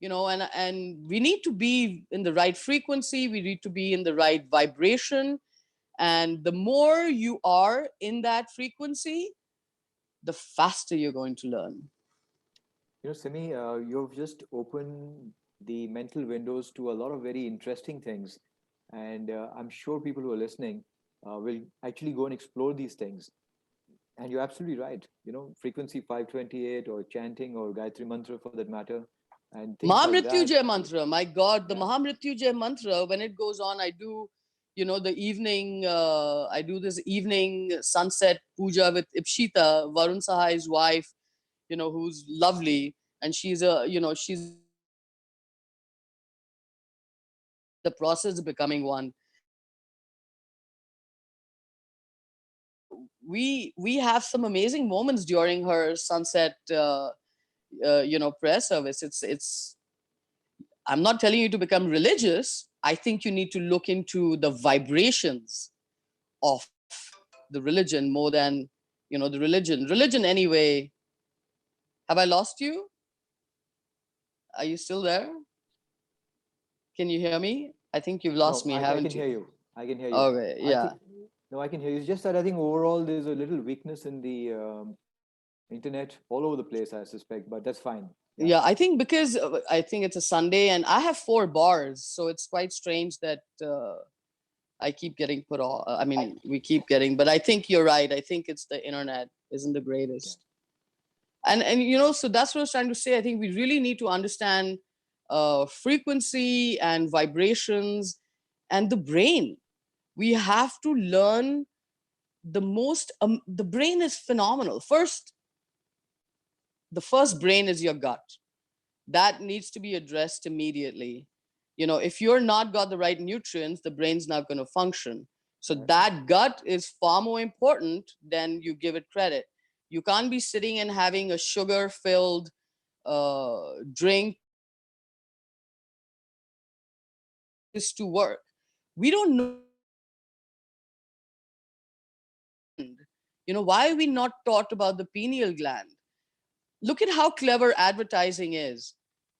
And we need to be in the right frequency, we need to be in the right vibration. And the more you are in that frequency, the faster you're going to learn. Simi, you've just opened the mental windows to a lot of very interesting things. And I'm sure people who are listening will actually go and explore these things. And you're absolutely right. Frequency 528 or chanting or Gayatri Mantra for that matter, and things like that. Mahamrityunjay mantra, my God, the Yeah. Mahamrityunjay mantra, when it goes on, I do, the evening, I do this evening sunset puja with Ipshita, Varun Sahai's wife, who's lovely. And she's she's the process of becoming one. We have some amazing moments during her sunset, prayer service. It's I'm not telling you to become religious. I think you need to look into the vibrations of the religion more than, the religion. Religion, anyway. Have I lost you? Are you still there? Can you hear me? I think you've lost No, me, I haven't can you? hear you. I can hear you. Okay, I yeah. think, no, I can hear you. It's just that I think overall there's a little weakness in the internet all over the place, I suspect, but that's fine. Yeah, I think because I think it's a Sunday and I have 4 bars, so it's quite strange that I keep getting put off. I mean, we keep getting, but I think you're right. I think it's the internet isn't the greatest. And so that's what I was trying to say. I think we really need to understand frequency and vibrations and the brain. We have to learn the brain is phenomenal. The first brain is your gut. That needs to be addressed immediately. If you're not got the right nutrients, the brain's not going to function. So that gut is far more important than you give it credit. You can't be sitting and having a sugar-filled drink is to work. We don't know. Why are we not taught about the pineal gland? Look at how clever advertising is.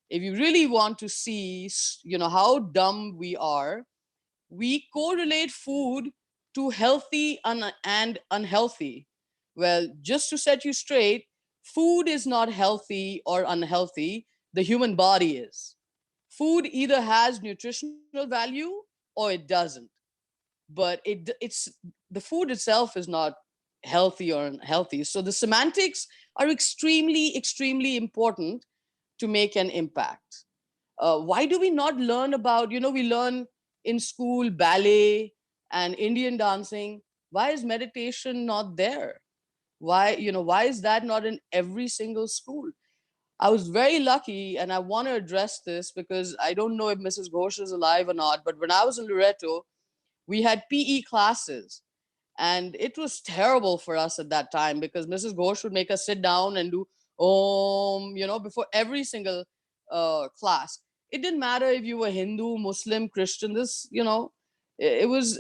If you really want to see, how dumb we are, we correlate food to healthy and unhealthy. Well, just to set you straight, food is not healthy or unhealthy. The human body is. Food either has nutritional value or it doesn't. But it's the food itself is not healthy or unhealthy. So the semantics are extremely, extremely important to make an impact. Why do we not learn about, we learn in school ballet and Indian dancing. Why is meditation not there? Why is that not in every single school? I was very lucky, and I want to address this because I don't know if Mrs. Ghosh is alive or not, but when I was in Loreto, we had PE classes. And it was terrible for us at that time because Mrs. Ghosh would make us sit down and do before every single class. It didn't matter if you were Hindu, Muslim, Christian. It was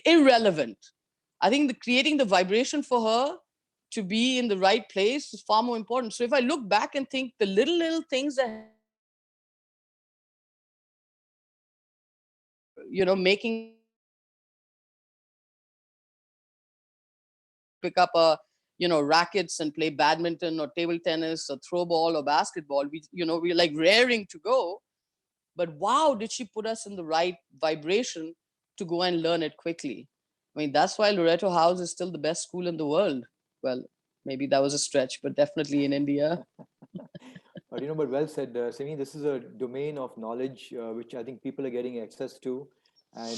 irrelevant. I think creating the vibration for her to be in the right place is far more important. So if I look back and think the little things that making pick up a rackets and play badminton or table tennis or throw ball or basketball, we're like raring to go. But wow, did she put us in the right vibration to go and learn it quickly. I mean, that's why Loreto House is still the best school in the world. Well, maybe that was a stretch, but definitely in India. But well said, Simi. This is a domain of knowledge which I think people are getting access to. And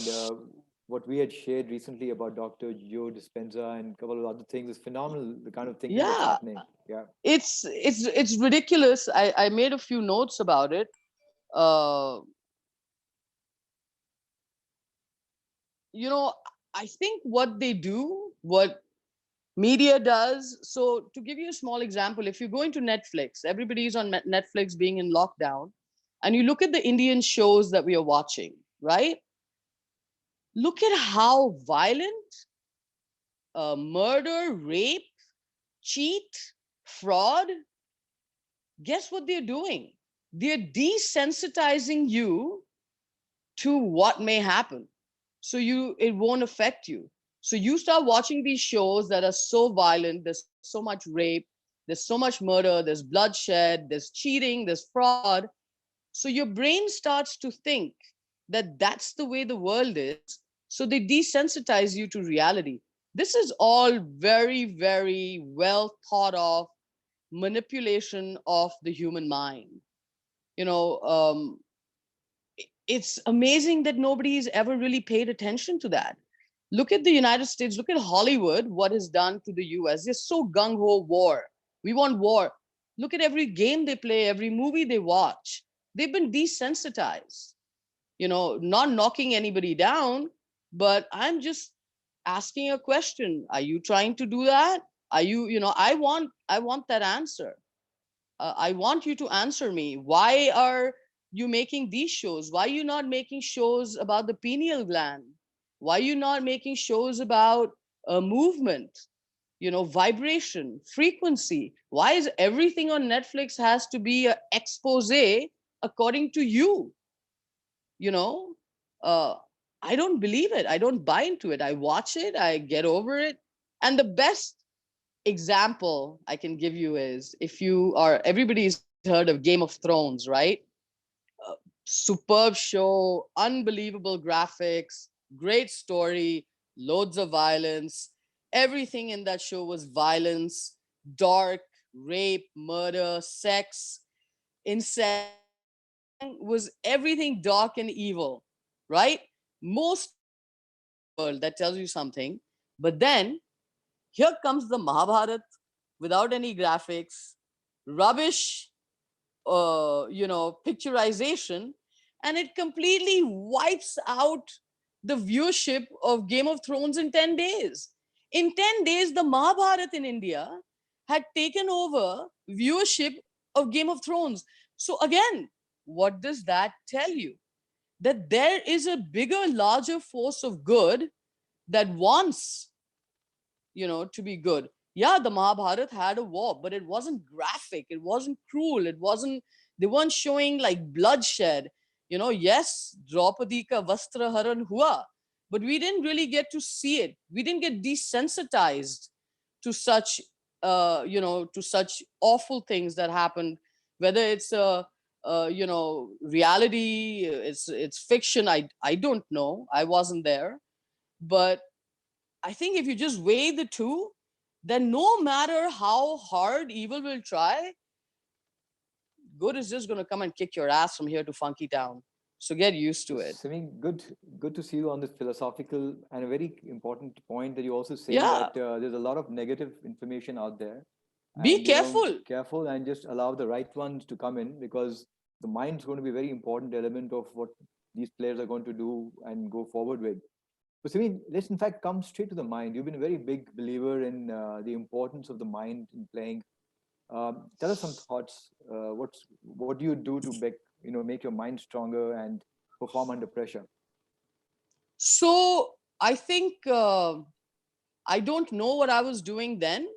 what we had shared recently about Dr. Joe Dispenza and a couple of other things is phenomenal, the kind of thinking that's happening. Yeah. It's ridiculous. I made a few notes about it. I think what they do, what media does. So to give you a small example, if you go into Netflix, everybody's on Netflix being in lockdown, and you look at the Indian shows that we are watching, right? Look at how violent murder, rape, cheat, fraud. Guess what they're doing? They're desensitizing you to what may happen. So it won't affect you. So you start watching these shows that are so violent, there's so much rape, there's so much murder, there's bloodshed, there's cheating, there's fraud. So your brain starts to think that that's the way the world is. So they desensitize you to reality. This is all very, very well thought of manipulation of the human mind. It's amazing that nobody's ever really paid attention to that. Look at the United States, look at Hollywood, what is done to the US. They're so gung-ho war. We want war. Look at every game they play, every movie they watch. They've been desensitized. Not knocking anybody down, but I'm just asking a question. Are you trying to do that? Are you, I want that answer. I want you to answer me. Why are you making these shows? Why are you not making shows about the pineal gland? Why are you not making shows about movement, vibration, frequency? Why is everything on Netflix has to be an expose according to you? Uh, I don't believe it. I don't buy into it. I watch it, I get over it. And the best example I can give you is everybody's heard of Game of Thrones, right? Superb show, unbelievable graphics, great story, loads of violence. Everything in that show was violence, dark, rape, murder, sex, incest, was everything dark and evil, right? Most world, that tells you something. But then here comes the Mahabharata without any graphics, rubbish, picturization, and it completely wipes out the viewership of Game of Thrones in 10 days. In 10 days, the Mahabharata in India had taken over viewership of Game of Thrones. So again, what does that tell you? That there is a bigger, larger force of good that wants to be good. Yeah, the Mahabharata had a war, but it wasn't graphic, it wasn't cruel, they weren't showing like bloodshed. Yes, Draupadi ka vastra haran hua, but we didn't really get to see it. We didn't get desensitized to such to such awful things that happened, whether it's reality, it's fiction. I don't know, I wasn't there. But I think if you just weigh the two, then no matter how hard evil will try, good is just going to come and kick your ass from here to Funky Town. So get used to it. Simi, good to see you on this philosophical and a very important point that you also say that there's a lot of negative information out there. Be careful. Careful, and just allow the right ones to come in, because the mind's going to be a very important element of what these players are going to do and go forward with. But Simi, let's in fact come straight to the mind. You've been a very big believer in the importance of the mind in playing. Tell us some thoughts. What do you do to make your mind stronger and perform under pressure? So I think I don't know what I was doing then,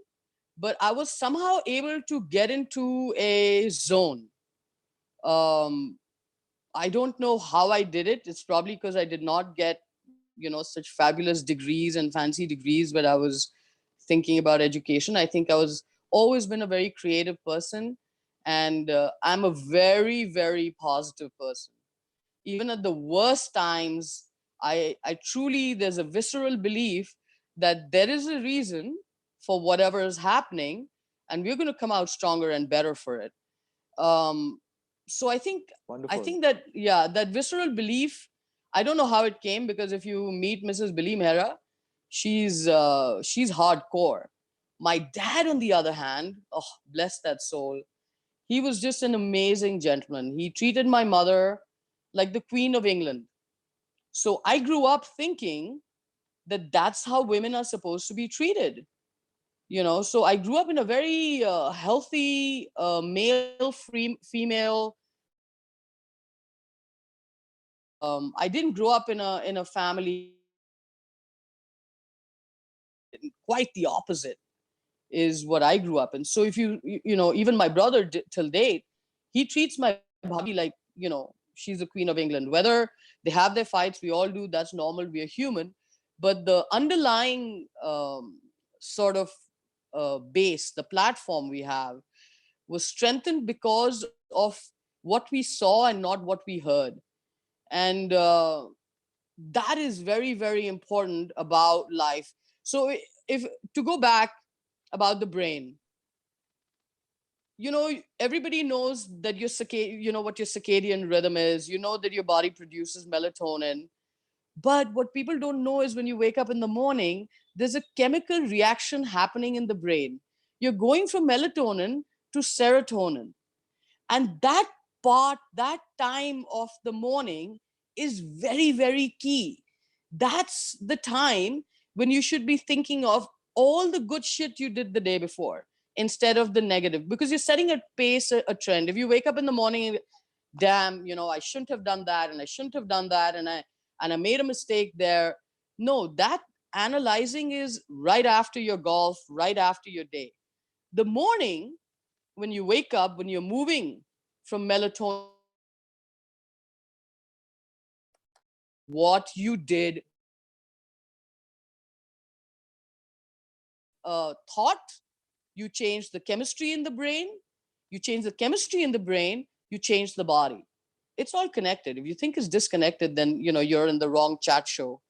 but I was somehow able to get into a zone. Um, I don't know how I did it. It's probably because I did not get, such fabulous degrees and fancy degrees when I was thinking about education. I think I was always been a very creative person, and I'm a very, very positive person. Even at the worst times, I truly, there's a visceral belief that there is a reason for whatever is happening, and we're going to come out stronger and better for it. um so I Wonderful. think that, yeah, that visceral belief, I don't know how it came, because if you meet Mrs. Billy Mehra, she's hardcore. My dad, on the other hand, oh, bless that soul, he was just an amazing gentleman. He treated my mother like the Queen of England. So I grew up thinking that that's how women are supposed to be treated. So I grew up in a very healthy male female. I didn't grow up in a family. Quite the opposite is what I grew up in. So if even my brother till date, he treats my bhabhi like, she's the Queen of England. Whether they have their fights, we all do. That's normal. We are human. But the underlying sort of base, the platform we have, was strengthened because of what we saw and not what we heard. And that is very, very important about life. So if to go back about the brain, everybody knows that what your circadian rhythm is. You know that your body produces melatonin. But what people don't know is when you wake up in the morning, there's a chemical reaction happening in the brain. You're going from melatonin to serotonin. And that time of the morning is very, very key. That's the time when you should be thinking of all the good shit you did the day before instead of the negative, because you're setting a pace, a trend. If you wake up in the morning and, damn, I shouldn't have done that, and I shouldn't have done that, and I made a mistake there. No, that analyzing is right after your golf, right after your day. The morning, when you wake up, when you're moving from melatonin, what you did, thought, you change the chemistry in the brain. You change the chemistry in the brain, you change the body. It's all connected. If you think it's disconnected, then you're in the wrong chat show.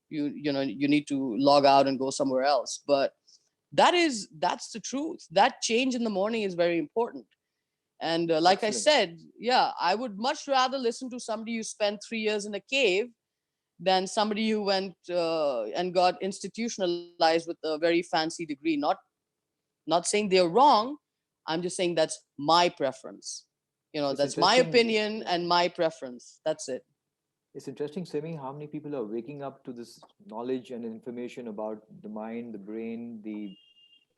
You need to log out and go somewhere else. But that's the truth. That change in the morning is very important. And like I Excellent. said, yeah, I would much rather listen to somebody who spent 3 years in a cave than somebody who went and got institutionalized with a very fancy degree. Not saying they're wrong. I'm just saying that's my preference. It's That's my interesting. opinion and my preference. That's it. It's interesting, Simi, how many people are waking up to this knowledge and information about the mind, the brain,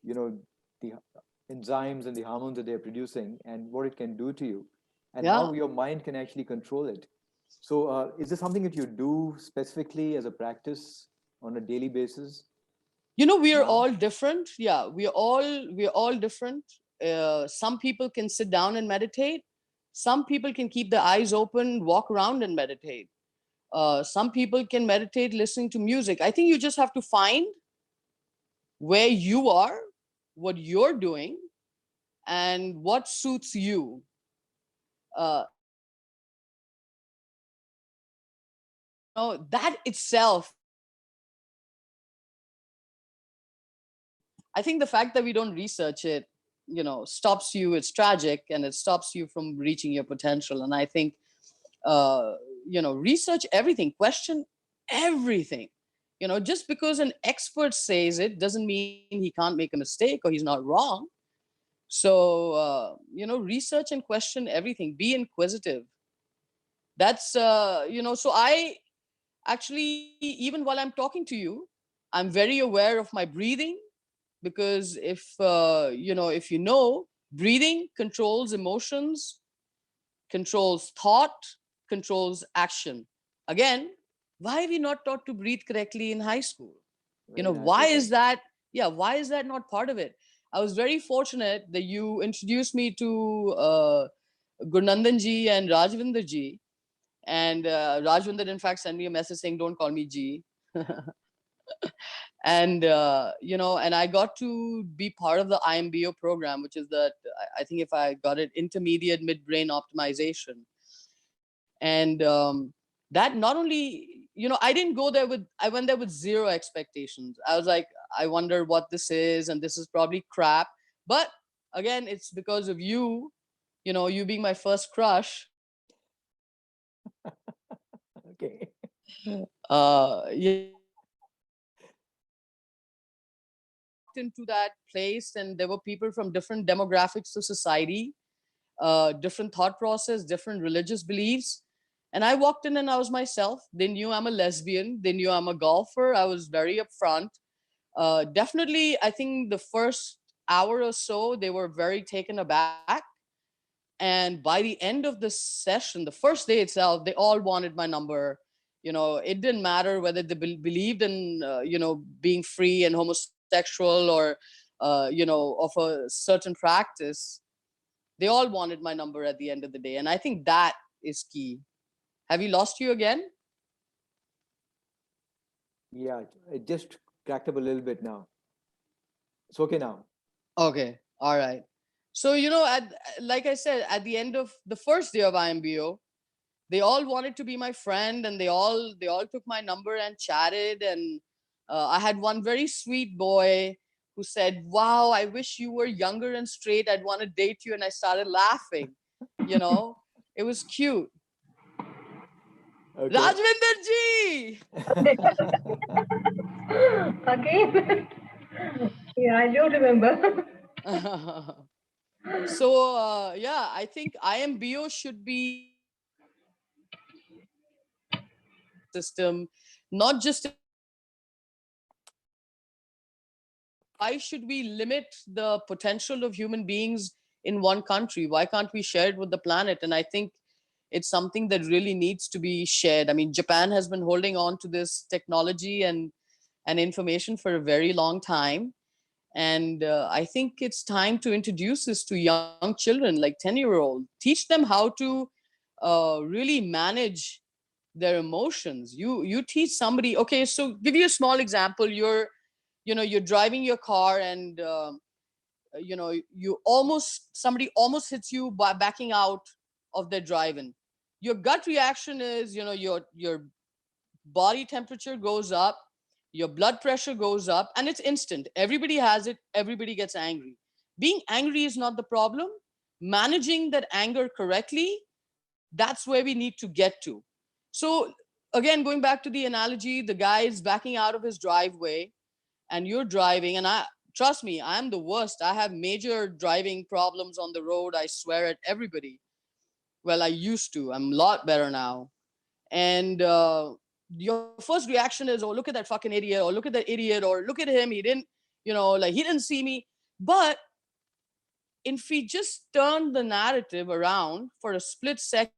you know, the enzymes and the hormones that they're producing and what it can do to you, and how Yeah. your mind can actually control it. So, is this something that you do specifically as a practice on a daily basis We are now? all different. Yeah, we are all different. Some people can sit down and meditate. Some people can keep their eyes open, walk around and meditate. Some people can meditate listening to music. I think you just have to find where you are, what you're doing, and what suits you. That itself, I think the fact that we don't research it, stops you. It's tragic, and it stops you from reaching your potential. And I think, uh, research everything, question everything. Just because an expert says it doesn't mean he can't make a mistake or he's not wrong. So, research and question everything. Be inquisitive. That's, so I actually, even while I'm talking to you, I'm very aware of my breathing, because if you know Breathing controls emotions, controls thought, controls action. Again, why are we not taught to breathe correctly in high school? Very nice. Why is that? Yeah, why is that not part of it? I was very fortunate that you introduced me to Gurnandan ji and Rajvinder ji. And Rajvinder, in fact, sent me a message saying, don't call me G. And, and I got to be part of the IMBO program, which is I think if I got it, intermediate midbrain optimization. And that not only, I didn't go there I went there with zero expectations. I was like, I wonder what this is, and this is probably crap. But again, it's because of you, you being my first crush. Okay. Yeah. Into that place, and there were people from different demographics of society, different thought process, different religious beliefs. And I walked in and I was myself. They knew I'm a lesbian. They knew I'm a golfer. I was very upfront. Definitely, I think the first hour or so, they were very taken aback. And by the end of the session, the first day itself, they all wanted my number. It didn't matter whether they believed in, being free and homosexual or, of a certain practice. They all wanted my number at the end of the day. And I think that is key. Have we lost you again? Yeah, it just cracked up a little bit now. It's okay now. Okay. All right. So, like I said, at the end of the first day of IMBO, they all wanted to be my friend, and they all took my number and chatted. And I had one very sweet boy who said, wow, I wish you were younger and straight. I'd want to date you. And I started laughing. It was cute. Okay. Rajvinder ji. Again. Yeah, I do remember. So yeah, I think IMBO should be system, not just. Why should we limit the potential of human beings in one country? Why can't we share it with the planet? And I think it's something that really needs to be shared. I mean, Japan has been holding on to this technology and information for a very long time. And I think it's time to introduce this to young children, like 10-year-old. Teach them how to really manage their emotions. You teach somebody. Okay, so give you a small example. You're driving your car, and somebody almost hits you by backing out of their driving. Your gut reaction is, your body temperature goes up, your blood pressure goes up, and it's instant. Everybody has it. Everybody gets angry. Being angry is not the problem. Managing that anger correctly, that's where we need to get to. So again, going back to the analogy, the guy is backing out of his driveway, and you're driving, and trust me, I'm the worst. I have major driving problems on the road. I swear at everybody. Well, I used to. I'm a lot better now. And your first reaction is, oh, look at that fucking idiot, or look at that idiot, or look at him, he didn't, like, he didn't see me. But if we just turn the narrative around for a split second,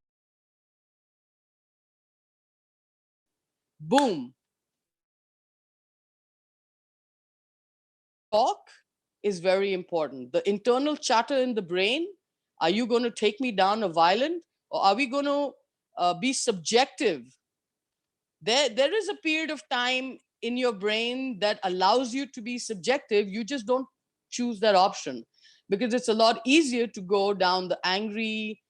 boom, talk is very important. The internal chatter in the brain, are you going to take me down a violent, or are we going to be subjective? There is a period of time in your brain that allows you to be subjective. You just don't choose that option, because it's a lot easier to go down the angry,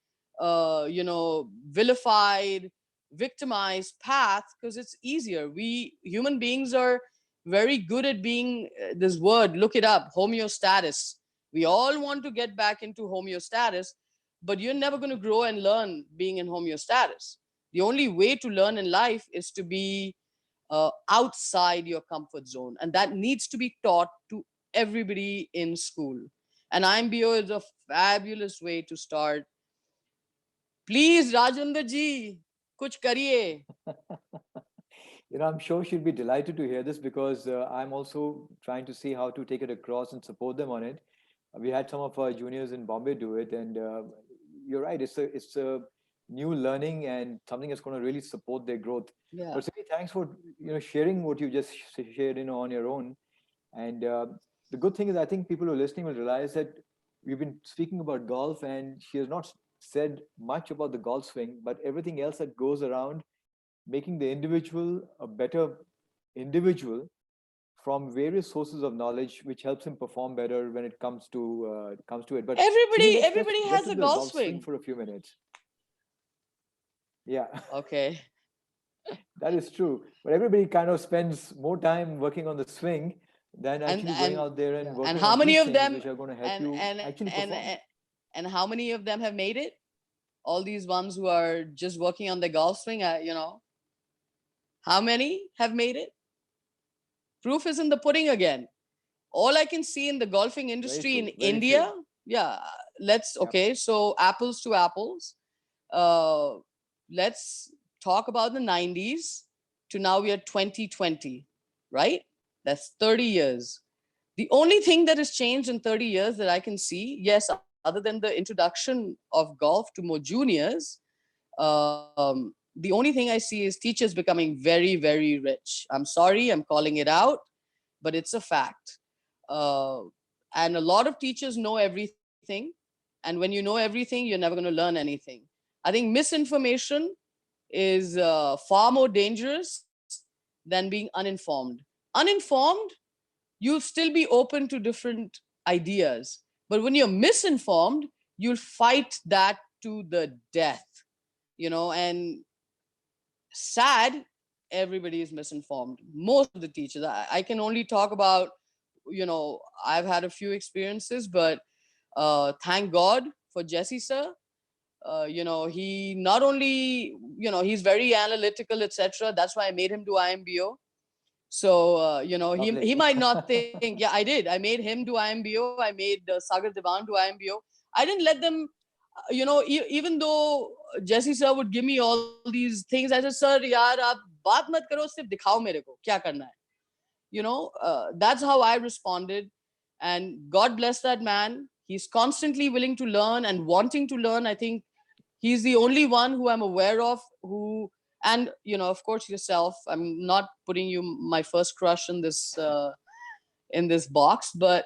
vilified, victimized path, because it's easier. We human beings are very good at being, this word, look it up, homeostasis. We all want to get back into homeostasis, but you're never going to grow and learn being in homeostasis. The only way to learn in life is to be outside your comfort zone, and that needs to be taught to everybody in school. And IMBO is a fabulous way to start. Please, Rajendra ji, kuch kariye. I'm sure she'll be delighted to hear this, because I'm also trying to see how to take it across and support them on it. We had some of our juniors in Bombay do it, and you're right. It's a new learning and something that's going to really support their growth. Yeah. But Simi, thanks for sharing what you just shared on your own. And the good thing is, I think people who are listening will realize that we've been speaking about golf, and she has not said much about the golf swing, but everything else that goes around making the individual a better individual from various sources of knowledge, which helps him perform better when it comes to it. But Simi, Everybody let's has a do the golf golf swing swing. for a few minutes. Yeah, Okay. that is true. But everybody kind of spends more time working on the swing than And actually going out there and and working how on many these of things, them which are going to help and you and actually and perform. and how many of them have made it? All these ones who are just working on the golf swing, how many have made it? Proof is in the pudding again. All I can see in the golfing Very industry in true. Very India, true. yeah, Yep. okay, so apples to apples. Uh, let's talk about the 90s to now we are 2020, right? That's 30 years. The only thing that has changed in 30 years that I can see, yes, other than the introduction of golf to more juniors, the only thing I see is teachers becoming very, very rich. I'm sorry, I'm calling it out, but it's a fact. Uh, and a lot of teachers know everything. And when you know everything, you're never going to learn anything. I think misinformation is far more dangerous than being uninformed. Uninformed, you'll still be open to different ideas. But when you're misinformed, you'll fight that to the death, and sad, everybody is misinformed. Most of the teachers. I can only talk about, I've had a few experiences, but thank God for Jesse sir. He not only, he's very analytical, etc. That's why I made him do IMBO. So, he Lovely. might not think, yeah, I did. I made him do IMBO. I made Sagar Diwan do IMBO. I didn't let them, even though Jesse sir would give me all these things, I said, sir, yaar, aap baat mat karo, sirf dikhao mere ko, kya karna hai. That's how I responded. And God bless that man. He's constantly willing to learn and wanting to learn. I think he's the only one who I'm aware of who, and of course yourself. I'm not putting you my first crush in this box, but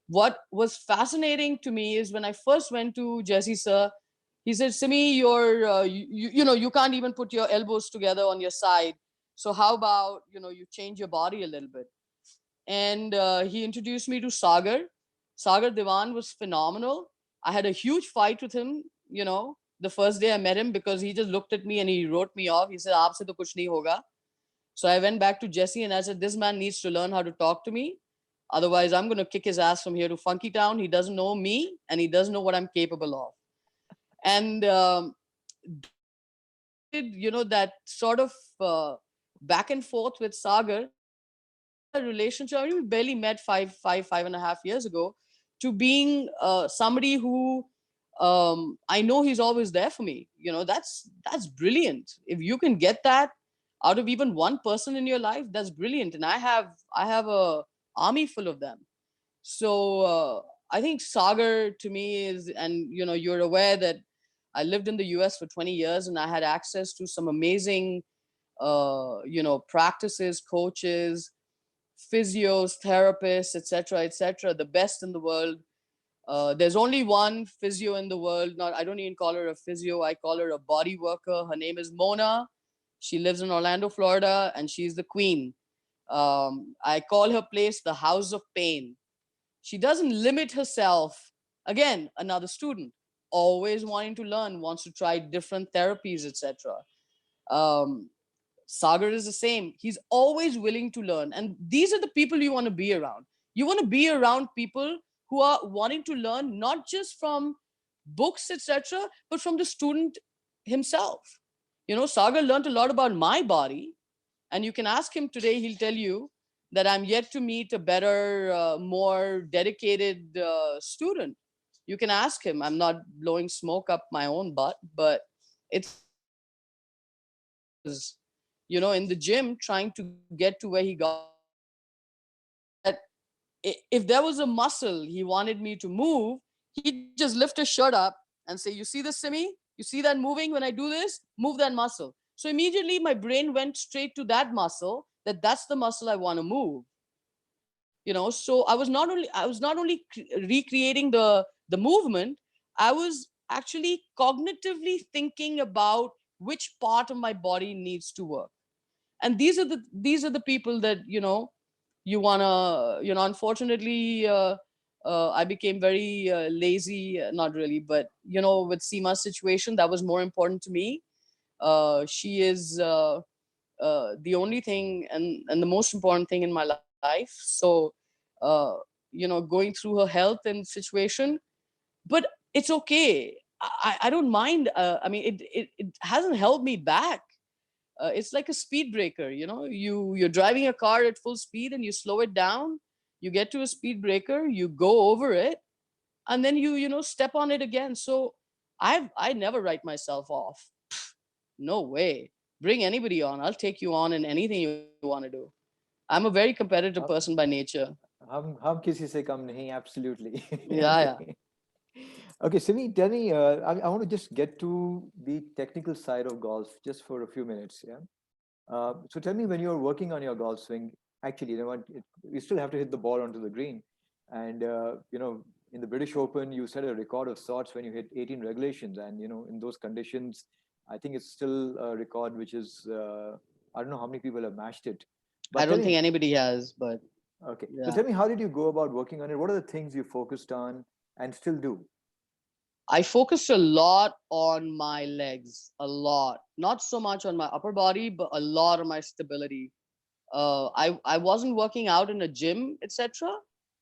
what was fascinating to me is when I first went to Jesse sir, he said, Simi, you can't even put your elbows together on your side. So how about, you change your body a little bit? And he introduced me to Sagar. Sagar Diwan was phenomenal. I had a huge fight with him, the first day I met him because he just looked at me and he wrote me off. He said, Aapse to kuch nahi hoga. So I went back to Jesse and I said, this man needs to learn how to talk to me. Otherwise, I'm going to kick his ass from here to Funky Town. He doesn't know me and he doesn't know what I'm capable of. And that sort of back and forth with Sagar, a relationship. I mean, we barely met 5.5 years ago, to being somebody who I know he's always there for me. That's brilliant. If you can get that out of even one person in your life, that's brilliant. And I have a army full of them. So I think Sagar to me is, and you're aware that I lived in the US for 20 years and I had access to some amazing practices, coaches, physios, therapists, etc., the best in the world. There's only one physio in the world. Not, I don't even call her a physio. I call her a body worker. Her name is Mona. She lives in Orlando, Florida, and she's the queen. I call her place the House of Pain. She doesn't limit herself. Again, another student, always wanting to learn, wants to try different therapies, etc. Um, Sagar is the same. He's always willing to learn. And these are the people you want to be around. You want to be around people who are wanting to learn, not just from books, etc., but from the student himself. Sagar learned a lot about my body. And you can ask him today, he'll tell you that I'm yet to meet a better, more dedicated student. You can ask him. I'm not blowing smoke up my own butt, but it's in the gym trying to get to where he got, that if there was a muscle he wanted me to move, he'd just lift his shirt up and say, you see this, Simi? You see that moving when I do this? Move that muscle. So immediately my brain went straight to that muscle, that's the muscle I want to move. So I was not only recreating the movement, I was actually cognitively thinking about which part of my body needs to work. And these are the people that you wanna, unfortunately, I became very lazy, not really, but with Seema's situation, that was more important to me. She is the only thing and the most important thing in my life. So going through her health and situation, but it's okay. I don't mind. I mean, it hasn't held me back. It's like a speed breaker. You're driving a car at full speed and you slow it down, you get to a speed breaker, you go over it, and then you step on it again. So I never write myself off. No way. Bring anybody on, I'll take you on in anything you want to do. I'm a very competitive person by nature. हम किसी से कम नहीं, absolutely. Yeah. Okay, Simi, tell me, I want to just get to the technical side of golf just for a few minutes. Yeah. So tell me, when you're working on your golf swing, actually, you still have to hit the ball onto the green. And, in the British Open, you set a record of sorts when you hit 18 regulations. And, in those conditions, I think it's still a record which is, I don't know how many people have matched it. But I don't think anybody has, but. Okay. Yeah. So tell me, how did you go about working on it? What are the things you focused on and still do? I focused a lot on my legs, a lot. Not so much on my upper body, but a lot on my stability. I wasn't working out in a gym, etc.,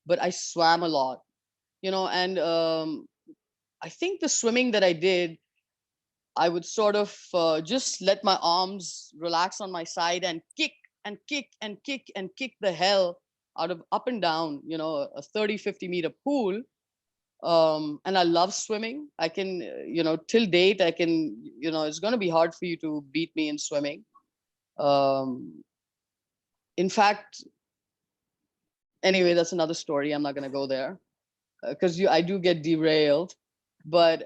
but I swam a lot, and I think the swimming that I did, I would sort of just let my arms relax on my side and kick and kick and kick and kick the hell out of up and down, a 30-50 meter pool. And I love swimming. I can, till date, I can, it's going to be hard for you to beat me in swimming. In fact, anyway, that's another story. I'm not going to go there because I do get derailed. But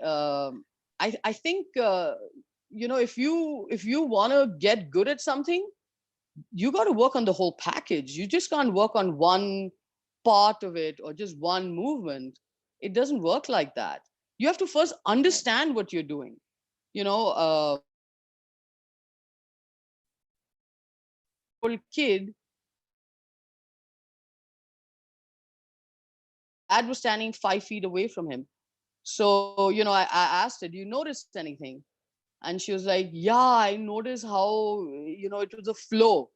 I think, if you want to get good at something, you got to work on the whole package. You just can't work on one part of it or just one movement. It doesn't work like that. You have to first understand what you're doing. Kid, dad was standing 5 feet away from him. So, I asked her, do you notice anything? And she was like, yeah, I noticed how, it was a flow.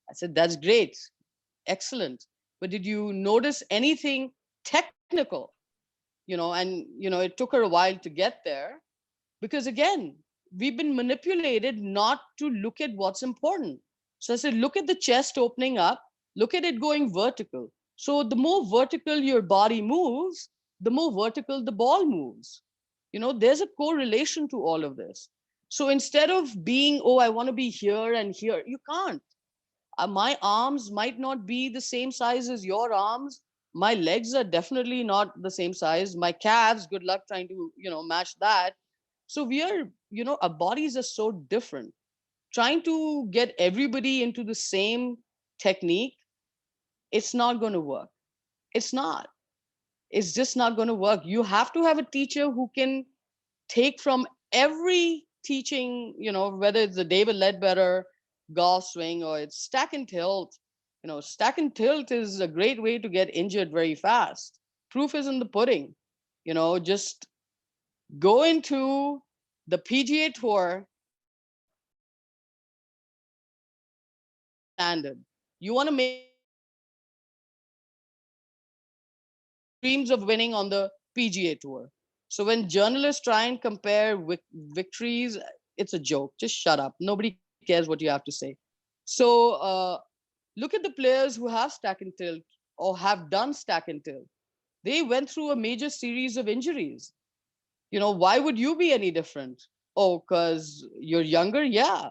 I said, that's great. Excellent. But did you notice anything technical? And, it took her a while to get there because, again, we've been manipulated not to look at what's important. So I said, look at the chest opening up, look at it going vertical. So the more vertical your body moves, the more vertical the ball moves. There's a correlation to all of this. So instead of being, oh, I want to be here and here, you can't. My arms might not be the same size as your arms. My legs are definitely not the same size. My calves, good luck trying to, match that. So we are, our bodies are so different. Trying to get everybody into the same technique, it's not going to work. It's not. It's just not going to work. You have to have a teacher who can take from every teaching, whether it's the David Ledbetter golf swing or it's stack and tilt. Stack and tilt is a great way to get injured very fast. Proof is in the pudding. Just go into the PGA Tour standard. You want to make dreams of winning on the PGA Tour. So when journalists try and compare victories, it's a joke. Just shut up. Nobody cares what you have to say. So look at the players who have stack and tilt or have done stack and tilt. They went through a major series of injuries. Why would you be any different? Oh, because you're younger? Yeah,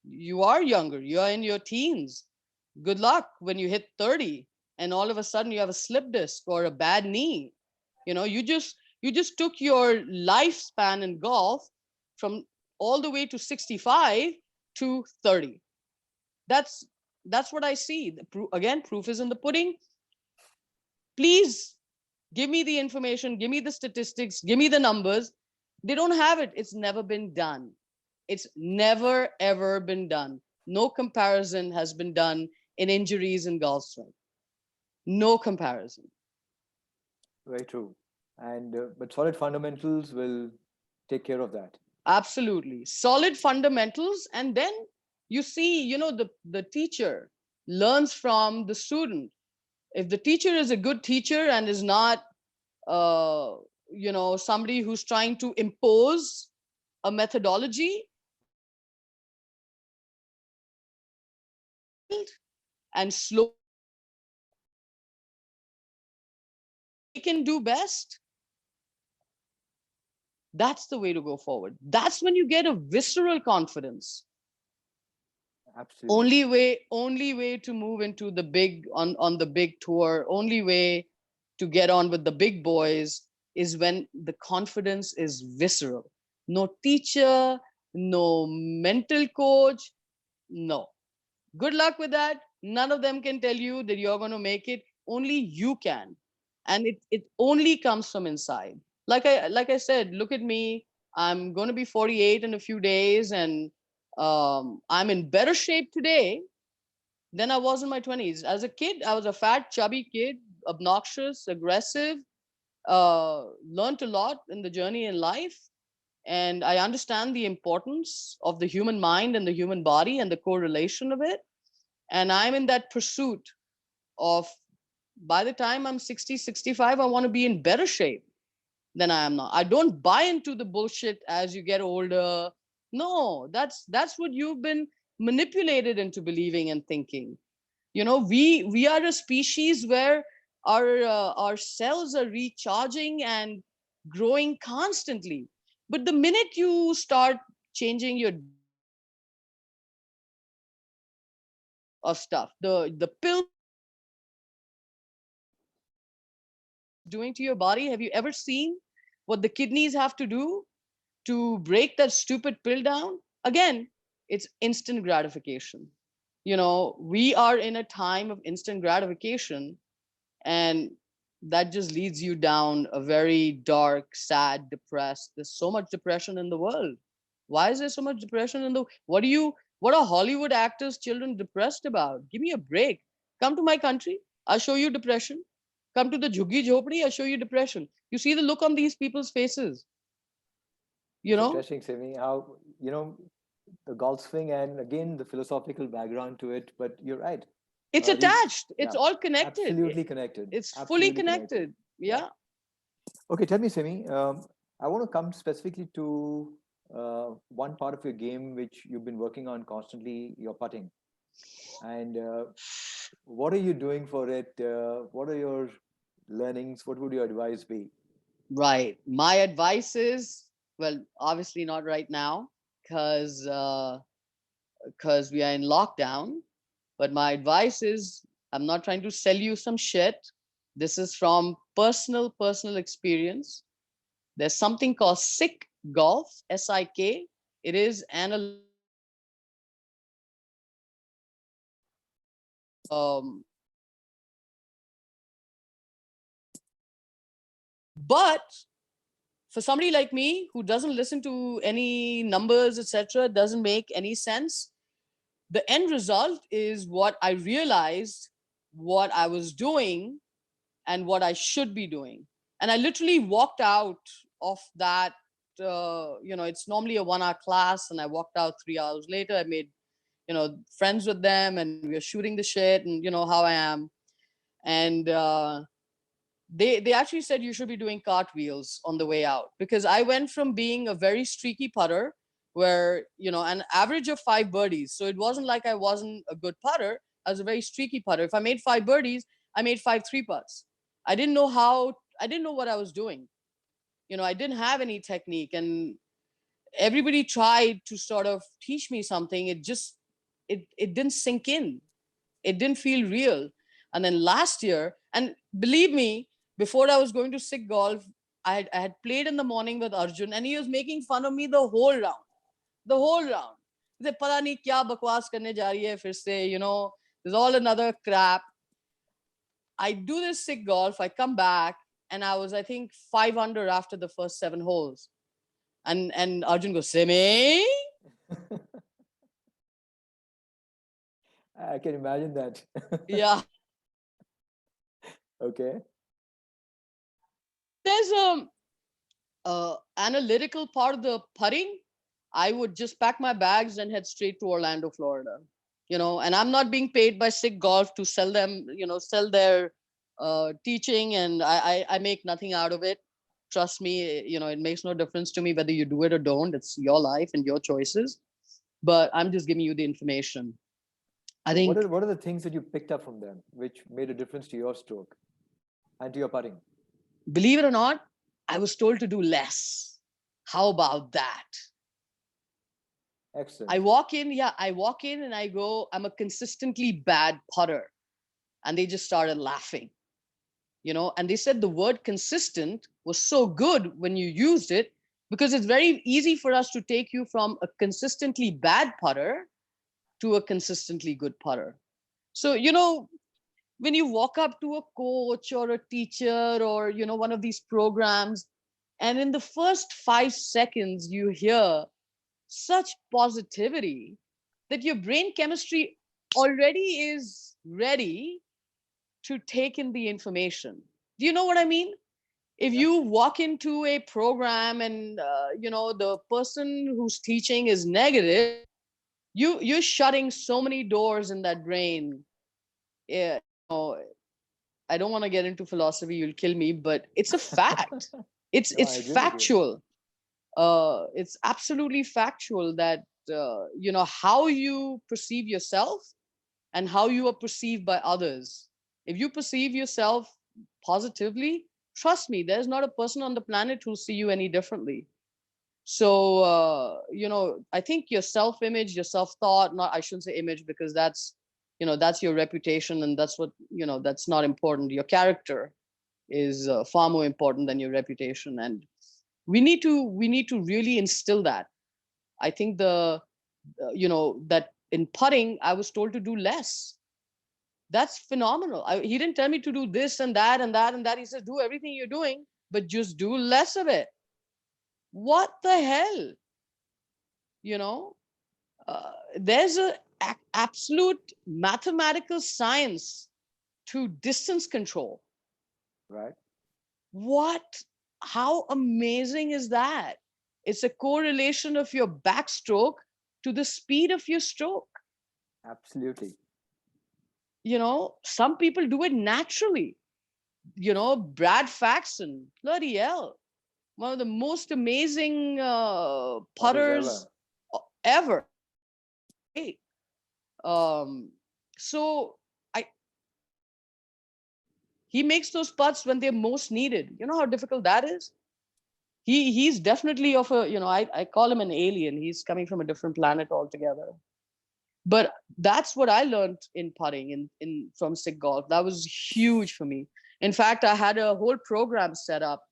you are younger. You are in your teens. Good luck when you hit 30 and all of a sudden you have a slip disc or a bad knee. You just took your lifespan in golf from all the way to 65 to 30. That's what I see. Again, proof is in the pudding. Please give me the information, give me the statistics, give me the numbers. They don't have it. It's never been done. It's never, ever been done. No comparison has been done in injuries in golf swing. No comparison. Very true. And but solid fundamentals will take care of that. Absolutely. Solid fundamentals. And then you see, the teacher learns from the student. If the teacher is a good teacher and is not, somebody who's trying to impose a methodology, and slow, they can do best. That's the way to go forward. That's when you get a visceral confidence. Absolutely. Only way to move into the big on the big tour, only way to get on with the big boys is when the confidence is visceral. No teacher, no mental coach, no. Good luck with that. None of them can tell you that you're going to make it. Only you can. And it only comes from inside. Like I said, look at me. I'm going to be 48 in a few days, and I'm in better shape today than I was in my 20s. As a kid, I was a fat, chubby kid, obnoxious, aggressive, learned a lot in the journey in life. And I understand the importance of the human mind and the human body and the correlation of it. And I'm in that pursuit of, by the time I'm 60, 65, I want to be in better shape than I am now. I don't buy into the bullshit as you get older. No, that's what you've been manipulated into believing and thinking. We are a species where our cells are recharging and growing constantly. But the minute you start changing your of stuff, the pill doing to your body, have you ever seen what the kidneys have to do to break that stupid pill down? Again, it's instant gratification. We are in a time of instant gratification, and that just leads you down a very dark, sad, depressed. There's so much depression in the world. Why is there so much depression in the what are Hollywood actors' children depressed about? Give me a break. Come to my country, I'll show you depression. Come to the Jhuggi Jhopdi, I'll show you depression. You see the look on these people's faces. It's interesting, Simi, how the golf swing and again the philosophical background to it. But you're right. It's attached. It's all connected. Absolutely connected. It's absolutely fully connected. Yeah. Okay, tell me, Simi. I want to come specifically to one part of your game which you've been working on constantly, your putting. And what are you doing for it? What are your learnings? What would your advice be? Right. My advice is, well, obviously not right now because we are in lockdown. But my advice is, I'm not trying to sell you some shit. This is from personal experience. There's something called SIK golf, SIK. It is but for somebody like me who doesn't listen to any numbers, etc., doesn't make any sense. The end result is what I realized, what I was doing, and what I should be doing. And I literally walked out of that. It's normally a 1 hour class, and I walked out 3 hours later. I made, friends with them, and we were shooting the shit, and how I am. And they actually said you should be doing cartwheels on the way out, because I went from being a very streaky putter where, an average of 5 birdies. So it wasn't like I wasn't a good putter. I was a very streaky putter. If I made 5 birdies, I made 5 3-putts. I didn't know what I was doing. I didn't have any technique, and everybody tried to sort of teach me something. It didn't sink in. It didn't feel real. And then last year, and believe me, before I was going to Sikh golf, I had played in the morning with Arjun, and he was making fun of me the whole round. The whole round. He said, "Pata nahi kya bakwas karne ja rahi hai fir se, you know, there's all another crap." I do this Sikh golf, I come back, and I was, I think, 5 under after the first 7 holes. And Arjun goes, "Simi." I can imagine that. Yeah. Okay. There's analytical part of the putting. I would just pack my bags and head straight to Orlando, Florida. You know, and I'm not being paid by Sikh Golf to sell them, you know, sell their teaching, and I make nothing out of it. Trust me, you know, it makes no difference to me whether you do it or don't. It's your life and your choices. But I'm just giving you the information. I think, what are the things that you picked up from them which made a difference to your stroke and to your putting? believe it or not, I was told to do less. How about that? Excellent. I walk in and I go, "I'm a consistently bad putter." And they just started laughing, you know, and they said the word consistent was so good when you used it, because it's very easy for us to take you from a consistently bad putter to a consistently good putter. So, you know, when you walk up to a coach or a teacher or, you know, one of these programs, and in the first 5 seconds you hear such positivity that your brain chemistry already is ready to take in the information. Do you know what I mean? If you walk into a program and you know, the person who's teaching is negative, you're shutting so many doors in that brain. Yeah, you know, I don't want to get into philosophy, you'll kill me, but it's a fact. it's No, I it's agree with you. factual. It's absolutely factual that you know, how you perceive yourself and how you are perceived by others. If you perceive yourself positively, trust me, there's not a person on the planet who'll see you any differently. So you know, I think your self-image, your self-thought, not, I shouldn't say image, because that's, you know, that's your reputation, and that's what, you know, that's not important. Your character is far more important than your reputation, and we need to really instill that. I think you know, that in putting I was told to do less. That's phenomenal. He didn't tell me to do this and that and that and that. He says, do everything you're doing, but just do less of it. What the hell? You know, there's a absolute mathematical science to distance control. Right. What? How amazing is that? It's a correlation of your backstroke to the speed of your stroke. Absolutely. You know, some people do it naturally. You know, Brad Faxon, bloody hell, one of the most amazing putters ever. Hey, so I he makes those putts when they're most needed. You know how difficult that is. He's definitely of a, you know, I call him an alien. He's coming from a different planet altogether. But that's what I learned in putting in from Sikh Golf. That was huge for me. In fact, I had a whole program set up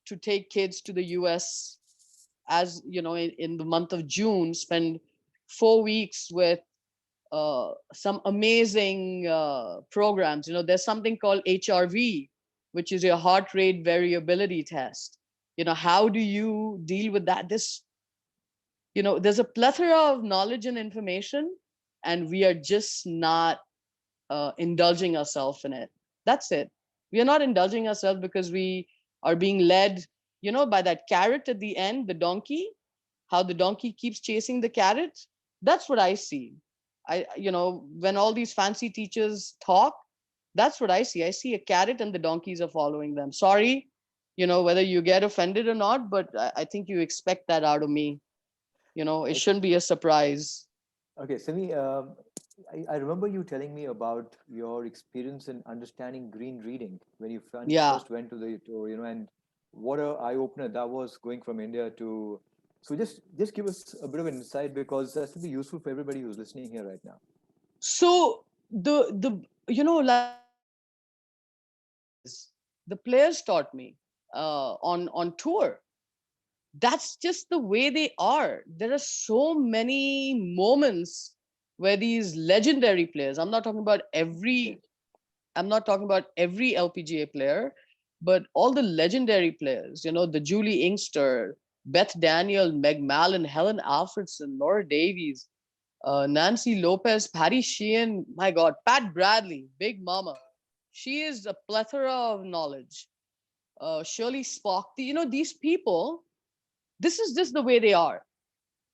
to take kids to the US, as you know, in the month of June, spend 4 weeks with some amazing programs. You know, there's something called HRV, which is your heart rate variability test. You know, how do you deal with that? You know, there's a plethora of knowledge and information, and we are just not indulging ourselves in it. That's it. We are not indulging ourselves because we are being led, you know, by that carrot at the end, the donkey, how the donkey keeps chasing the carrot. That's what I see. You know, when all these fancy teachers talk, that's what I see. I see a carrot and the donkeys are following them. Sorry, you know, whether you get offended or not, but I think you expect that out of me. You know, it shouldn't be a surprise. Okay, Simi, I remember you telling me about your experience in understanding green reading when you first went to the tour, you know, and what a eye opener that was, going from India to. So just give us a bit of an insight, because that will be useful for everybody who's listening here right now. So the you know, like the players taught me on tour. That's just the way they are. There are so many moments where these legendary players, I'm not talking about every LPGA player, but all the legendary players, the Julie Inkster, Beth Daniel, Meg Mallon, Helen Alfredson, Laura Davies, Nancy Lopez, Patty Sheehan, my God, Pat Bradley, Big Mama. She is a plethora of knowledge. Shirley Spock, these people, this is just the way they are.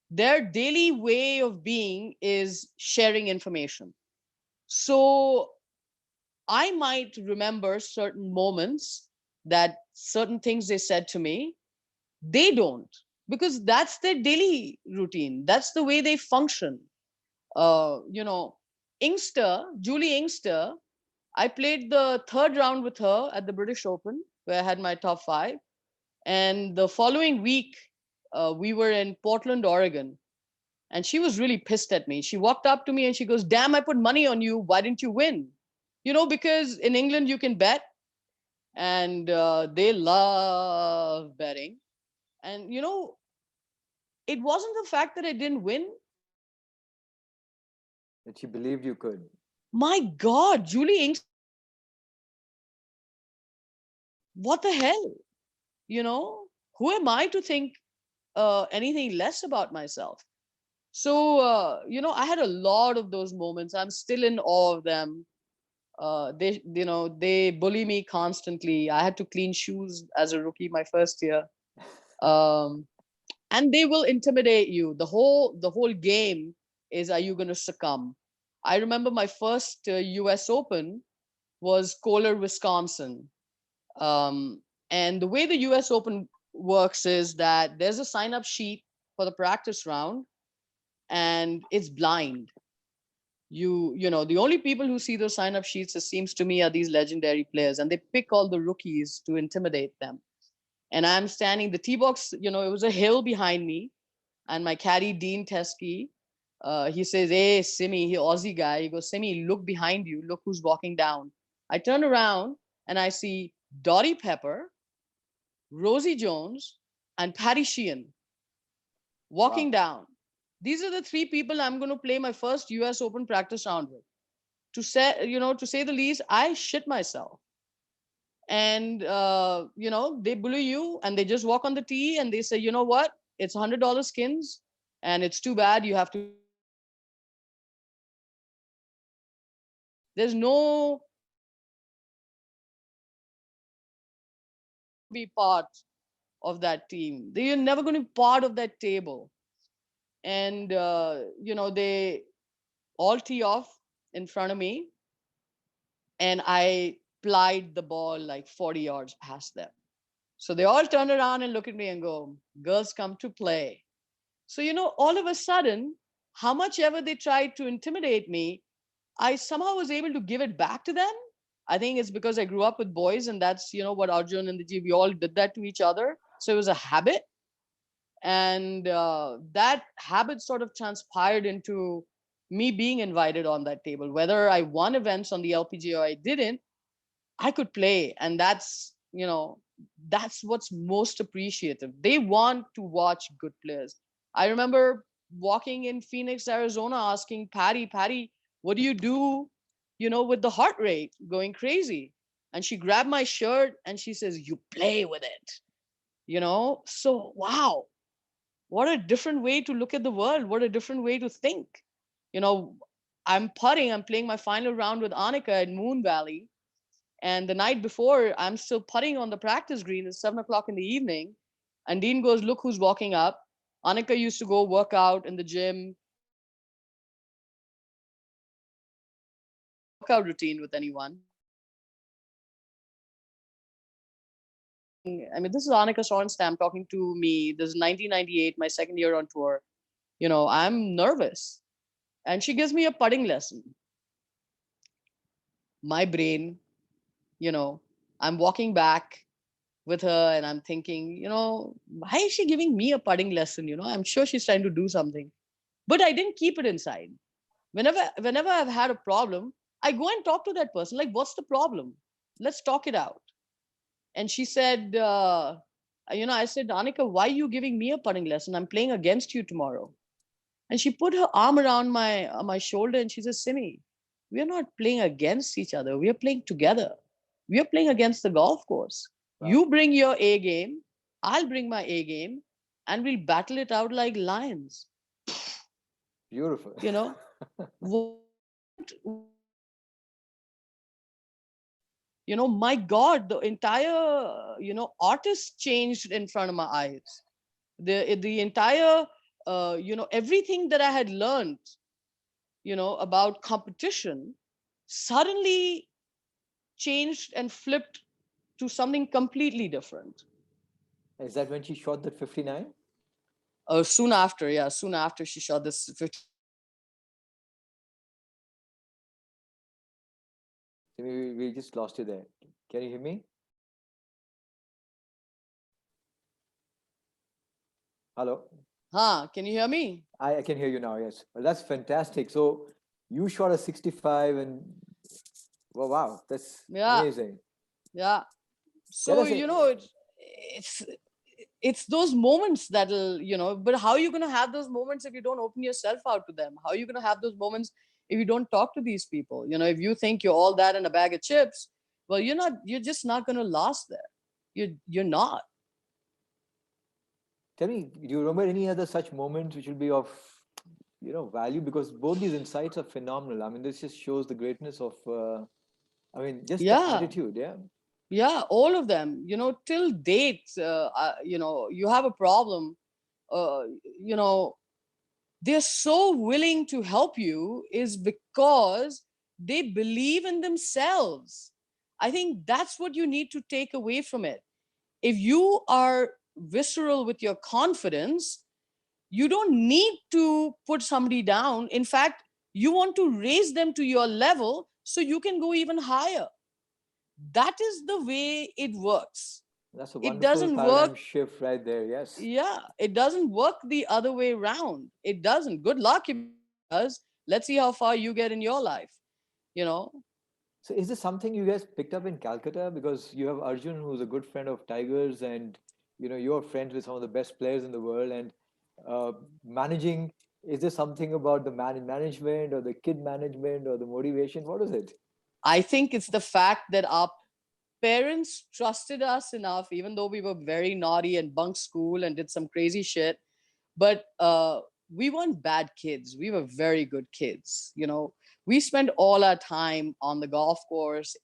Their daily way of being is sharing information. So I might remember certain moments, that certain things they said to me, they don't, because that's their daily routine. That's the way they function. Julie Inkster, I played the third round with her at the British Open, where I had my top 5. And the following week, we were in Portland, Oregon. And she was really pissed at me. She walked up to me and she goes, "Damn, I put money on you. Why didn't you win?" Because in England you can bet, and they love betting. And, it wasn't the fact that I didn't win. That she believed you could. My God, Julie Inks, what the hell? Who am I to think anything less about myself? So, I had a lot of those moments. I'm still in awe of them. They bully me constantly. I had to clean shoes as a rookie my first year. And they will intimidate you. The whole game is, are you going to succumb? I remember my first US Open was Kohler, Wisconsin. And the way the US Open works is that there's a sign-up sheet for the practice round, and it's blind. The only people who see those sign-up sheets, it seems to me, are these legendary players, and they pick all the rookies to intimidate them. And I'm standing, the tee box, it was a hill behind me, and my caddy, Dean Teskey, he says, "Hey, Simi," he Aussie guy, he goes, "Simi, look behind you, look who's walking down." I turn around and I see Dottie Pepper, Rosie Jones, and Patty Sheehan walking down. These are the 3 people I'm going to play my first US Open practice round with. To say the least, I shit myself. And, they bully you, and they just walk on the tee and they say, "You know what? It's $100 skins, and it's too bad you have to." There's no be part of that team. You're never going to be part of that table. And, they all tee off in front of me, and I plied the ball like 40 yards past them. So they all turn around and look at me and go, "Girls come to play." So, all of a sudden, how much ever they tried to intimidate me, I somehow was able to give it back to them. I think it's because I grew up with boys, and that's, what Arjun and the G, we all did that to each other. So it was a habit. And that habit sort of transpired into me being invited on that table. Whether I won events on the LPGA or I didn't, I could play. And that's what's most appreciative. They want to watch good players. I remember walking in Phoenix, Arizona, asking Patty, "What do you do, with the heart rate going crazy?" And she grabbed my shirt and she says, "You play with it." So, wow, what a different way to look at the world. What a different way to think. I'm playing my final round with Annika at Moon Valley. And the night before, I'm still putting on the practice green. It's 7 o'clock in the evening. And Dean goes, "Look who's walking up." Annika used to go work out in the gym. Workout routine with anyone. I mean, this is Annika Sorenstam talking to me. This is 1998, my second year on tour. I'm nervous. And she gives me a putting lesson. My brain, I'm walking back with her and I'm thinking, why is she giving me a putting lesson? I'm sure she's trying to do something. But I didn't keep it inside. Whenever I've had a problem, I go and talk to that person. Like, what's the problem? Let's talk it out. And she said, I said, Anika, why are you giving me a putting lesson? I'm playing against you tomorrow. And she put her arm around my shoulder and she says, Simi, we are not playing against each other. We are playing together. We are playing against the golf course. Wow. You bring your A game, I'll bring my A game, and we'll battle it out like lions. Beautiful. You know, my God, the entire, artist changed in front of my eyes. The entire, everything that I had learned, about competition suddenly changed and flipped to something completely different. Is that when she shot that 59? Soon after she shot this 50. We just lost you there. Can you hear me? Hello? Can you hear me? I can hear you now, yes. Well, that's fantastic. So you shot a 65 and well, wow, that's amazing. Yeah. So, it's those moments that'll, but how are you going to have those moments if you don't open yourself out to them? How are you going to have those moments if you don't talk to these people? If you think you're all that in a bag of chips, well, you're just not going to last there. You're not. Tell me, do you remember any other such moments which will be of, value? Because both these insights are phenomenal. I mean, this just shows the greatness of, just the attitude, yeah. Yeah, all of them, till date, you have a problem, uh, you know, they're so willing to help you is because they believe in themselves. I think that's what you need to take away from it. If you are visceral with your confidence, you don't need to put somebody down. In fact, you want to raise them to your level so you can go even higher. That is the way it works. That's a It wonderful doesn't paradigm work. shift right there, yes. Yeah, it doesn't work the other way around. It doesn't. Good luck if it does. Let's see how far you get in your life, you know. So is this something you guys picked up in Calcutta? Because you have Arjun, who's a good friend of Tiger's, and you're friends with some of the best players in the world. And managing, is there something about the management or the kid management or the motivation? What is it? I think it's the fact that our parents trusted us enough, even though we were very naughty and bunked school and did some crazy shit. But we weren't bad kids. We were very good kids. We spent all our time on the golf course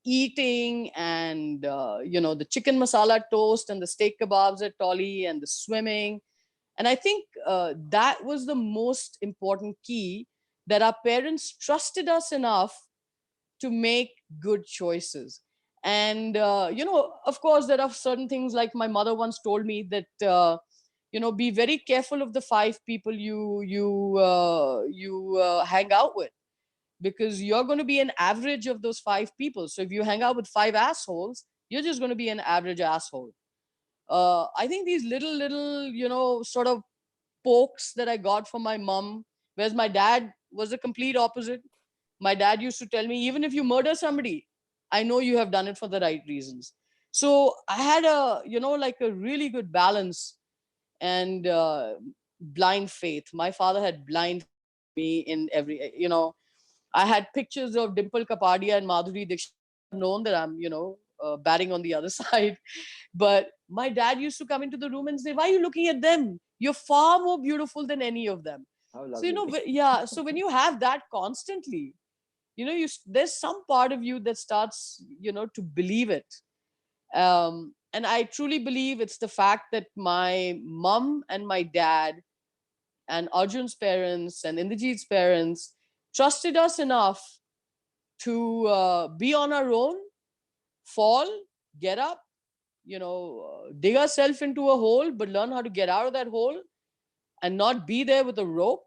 eating and, the chicken masala toast and the steak kebabs at Tolly and the swimming. And I think that was the most important key, that our parents trusted us enough to make good choices. And of course there are certain things, like my mother once told me that be very careful of the 5 people you hang out with, because you're going to be an average of those 5 people. So if you hang out with 5 assholes, you're just going to be an average asshole. I think these little sort of pokes that I got from my mom, whereas my dad was the complete opposite. My dad used to tell me, even if you murder somebody, I know you have done it for the right reasons. So I had like a really good balance and blind faith. My father had blind faith in me in every, I had pictures of Dimple Kapadia and Madhuri Dixit, known that I'm, batting on the other side. But my dad used to come into the room and say, why are you looking at them? You're far more beautiful than any of them. How So, lovely. yeah. So when you have that constantly, there's some part of you that starts, to believe it. And I truly believe it's the fact that my mom and my dad and Arjun's parents and Indrajit's parents trusted us enough to be on our own, fall, get up, dig ourselves into a hole, but learn how to get out of that hole and not be there with a rope.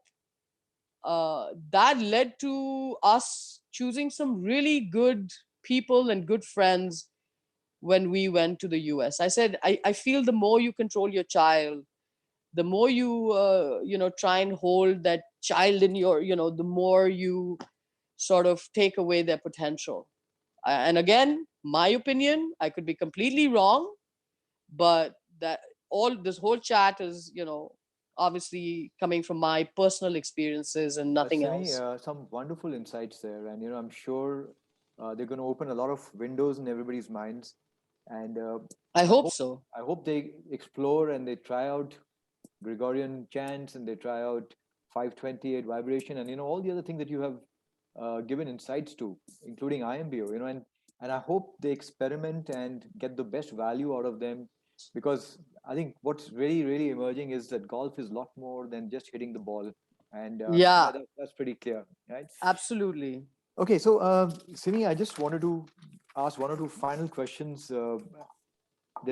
That led to us choosing some really good people and good friends when we went to the US. I said, I feel the more you control your child, the more you, try and hold that child in your, the more you sort of take away their potential. And again, my opinion, I could be completely wrong, but that this whole chat is, obviously coming from my personal experiences and nothing Simi, else. some wonderful insights there, and I'm sure they're going to open a lot of windows in everybody's minds, and I I hope hope so. I hope they explore and they try out Gregorian chants and they try out 528 vibration and all the other things that you have given insights to, including IMBO. And I hope they experiment and get the best value out of them, because I think what's really really emerging is that golf is a lot more than just hitting the ball, and Yeah, that's pretty clear, right? absolutely. Okay, so Simi, I just wanted to ask one or two final questions. There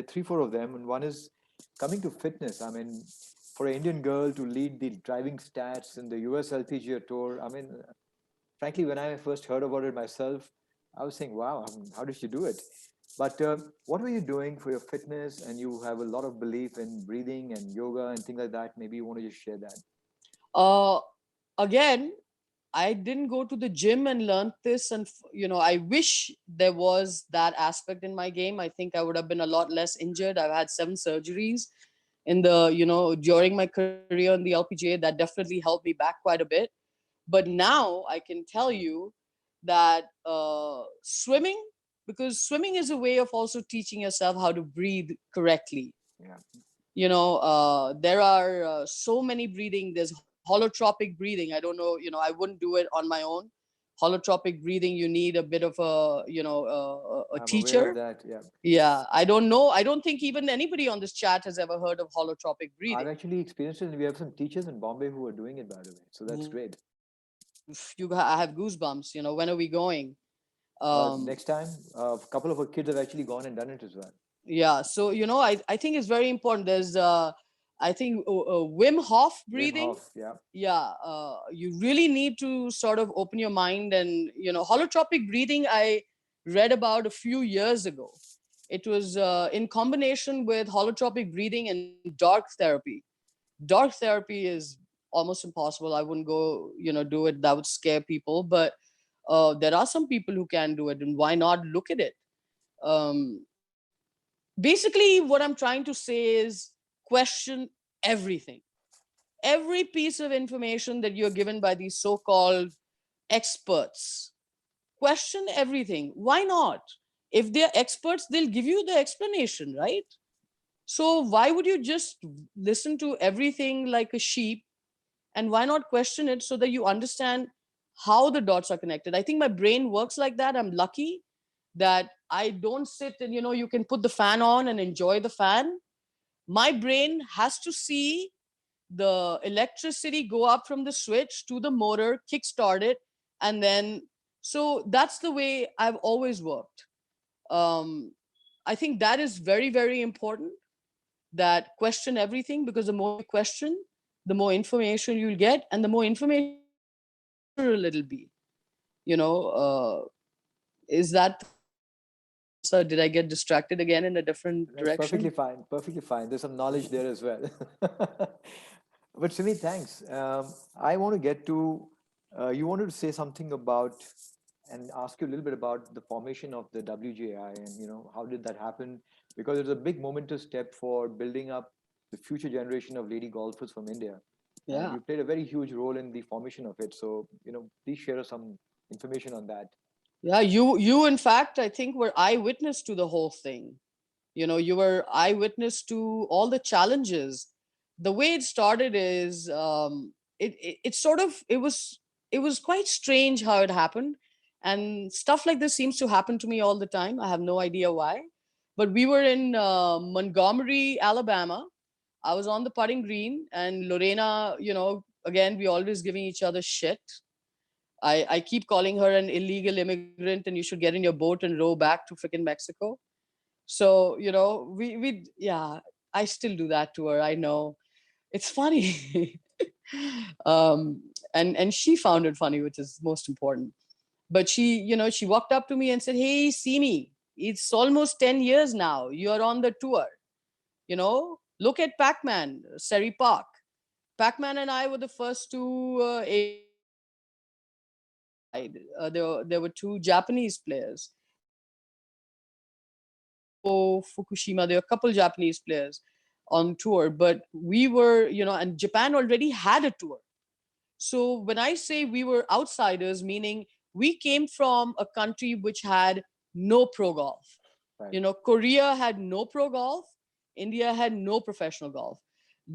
are three, four of them, and one is coming to fitness. I mean, for an Indian girl to lead the driving stats in the US LPGA Tour, I mean, frankly, when I first heard about it myself, I was saying, wow, how did you do it? But what were you doing for your fitness? And you have a lot of belief in breathing and yoga and things like that. Maybe you want to just share that. Uh, Again, I didn't go to the gym and learn this, and I wish there was that aspect in my game. I think I would have been a lot less injured. I've had 7 surgeries in the during my career in the LPGA. That definitely helped me back quite a bit. But now I can tell you that swimming, because swimming is a way of also teaching yourself how to breathe correctly. Yeah. There are so many breathing. There's holotropic breathing. I don't know, I wouldn't do it on my own. Holotropic breathing, you need a bit of a I'm aware of teacher. that. Yeah. Yeah, I don't know. I don't think even anybody on this chat has ever heard of holotropic I've breathing. actually experienced it, and we have some teachers in Bombay who are doing it, by the way. So that's great. I have goosebumps. When are we going? Next time, a couple of our kids have actually gone and done it as well. Yeah, so I think it's very important. There's I think Wim Hof Wim breathing. Hof, yeah. Yeah, you really need to sort of open your mind, and holotropic breathing I read about a few years ago. It was in combination with holotropic breathing and dark therapy. Dark therapy is almost impossible. I wouldn't go do it. That would scare people, but there are some people who can do it, and why not look at it? um, Basically what I'm trying to say is question everything, every piece of information that you're given by these so-called experts. Question everything. Why not? If they're experts, they'll give you the explanation, right? So why would you just listen to everything like a sheep? And why not question it so that you understand how the dots are connected? I think my brain works like that. I'm lucky that I don't sit and you can put the fan on and enjoy the fan. My brain has to see the electricity go up from the switch to the motor, kickstart it, and then so that's the way I've always worked. um, I think that is very, very important, that question everything, because the more you question, the more information you'll get, and the more information you'll get, the more natural it'll be. Is that the right answer? Did I get distracted again in a different That's perfectly direction? fine. Perfectly fine. There's some knowledge there as well. But Simi, thanks. I want to get to, you wanted to say something about and ask you a little bit about the formation of the WGI and, how did that happen? Because it's a big momentous step for building up the future generation of lady golfers from India. And Yeah. you played a very huge role in the formation of it. So, please share us some information on that. Yeah, you in fact, I think, were eyewitness to the whole thing. You were eyewitness to all the challenges. The way it started is it sort of it was quite strange how it happened, and stuff like this seems to happen to me all the time. I have no idea why, but we were in Montgomery, Alabama. I was on the putting green, and Lorena, again, we always giving each other shit. I keep calling her an illegal immigrant, and you should get in your boat and row back to freaking Mexico. So, we yeah, I still do that to her. I know. It's funny. um, and she found it funny, which is most important. But she walked up to me and said, "Hey, Simi, it's almost 10 years now. You're on the tour. Look at Pac-Man, Seri Park. Pac-Man and I were the first two Asian players to win the WGI. There were two Japanese players. Fukushima. There were a couple Japanese players on tour, but we were, and Japan already had a tour. So when I say we were outsiders, meaning we came from a country which had no pro golf. Right. Korea had no pro golf. India had no professional golf.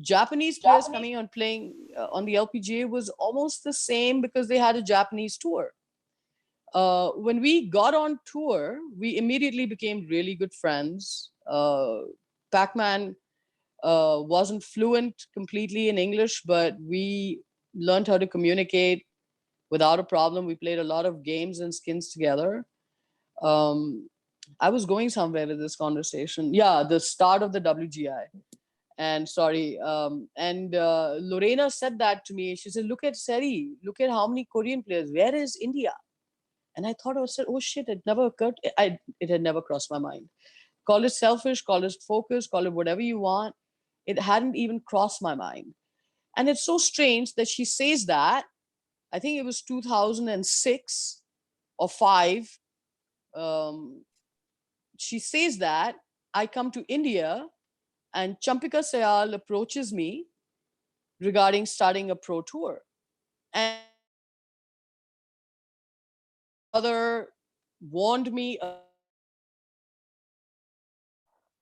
Japanese players coming on playing on the LPGA was almost the same because they had a Japanese tour. When we got on tour, we immediately became really good friends. Pac-Man wasn't fluent completely in English, but we learned how to communicate without a problem. We played a lot of games and skins together. I was going somewhere with this conversation. Yeah, the start of the WGI. And sorry, Lorena said that to me. She said, "Look at Seri. Look at how many Korean players. Where is India?" And I thought, oh shit, it never occurred. It had never crossed my mind. Call it selfish, call it focus, call it whatever you want. It hadn't even crossed my mind. And it's so strange that she says that. I think it was 2006 or 5. She says that. I come to India and Champika Sayal approaches me regarding starting a pro tour. And mother warned me,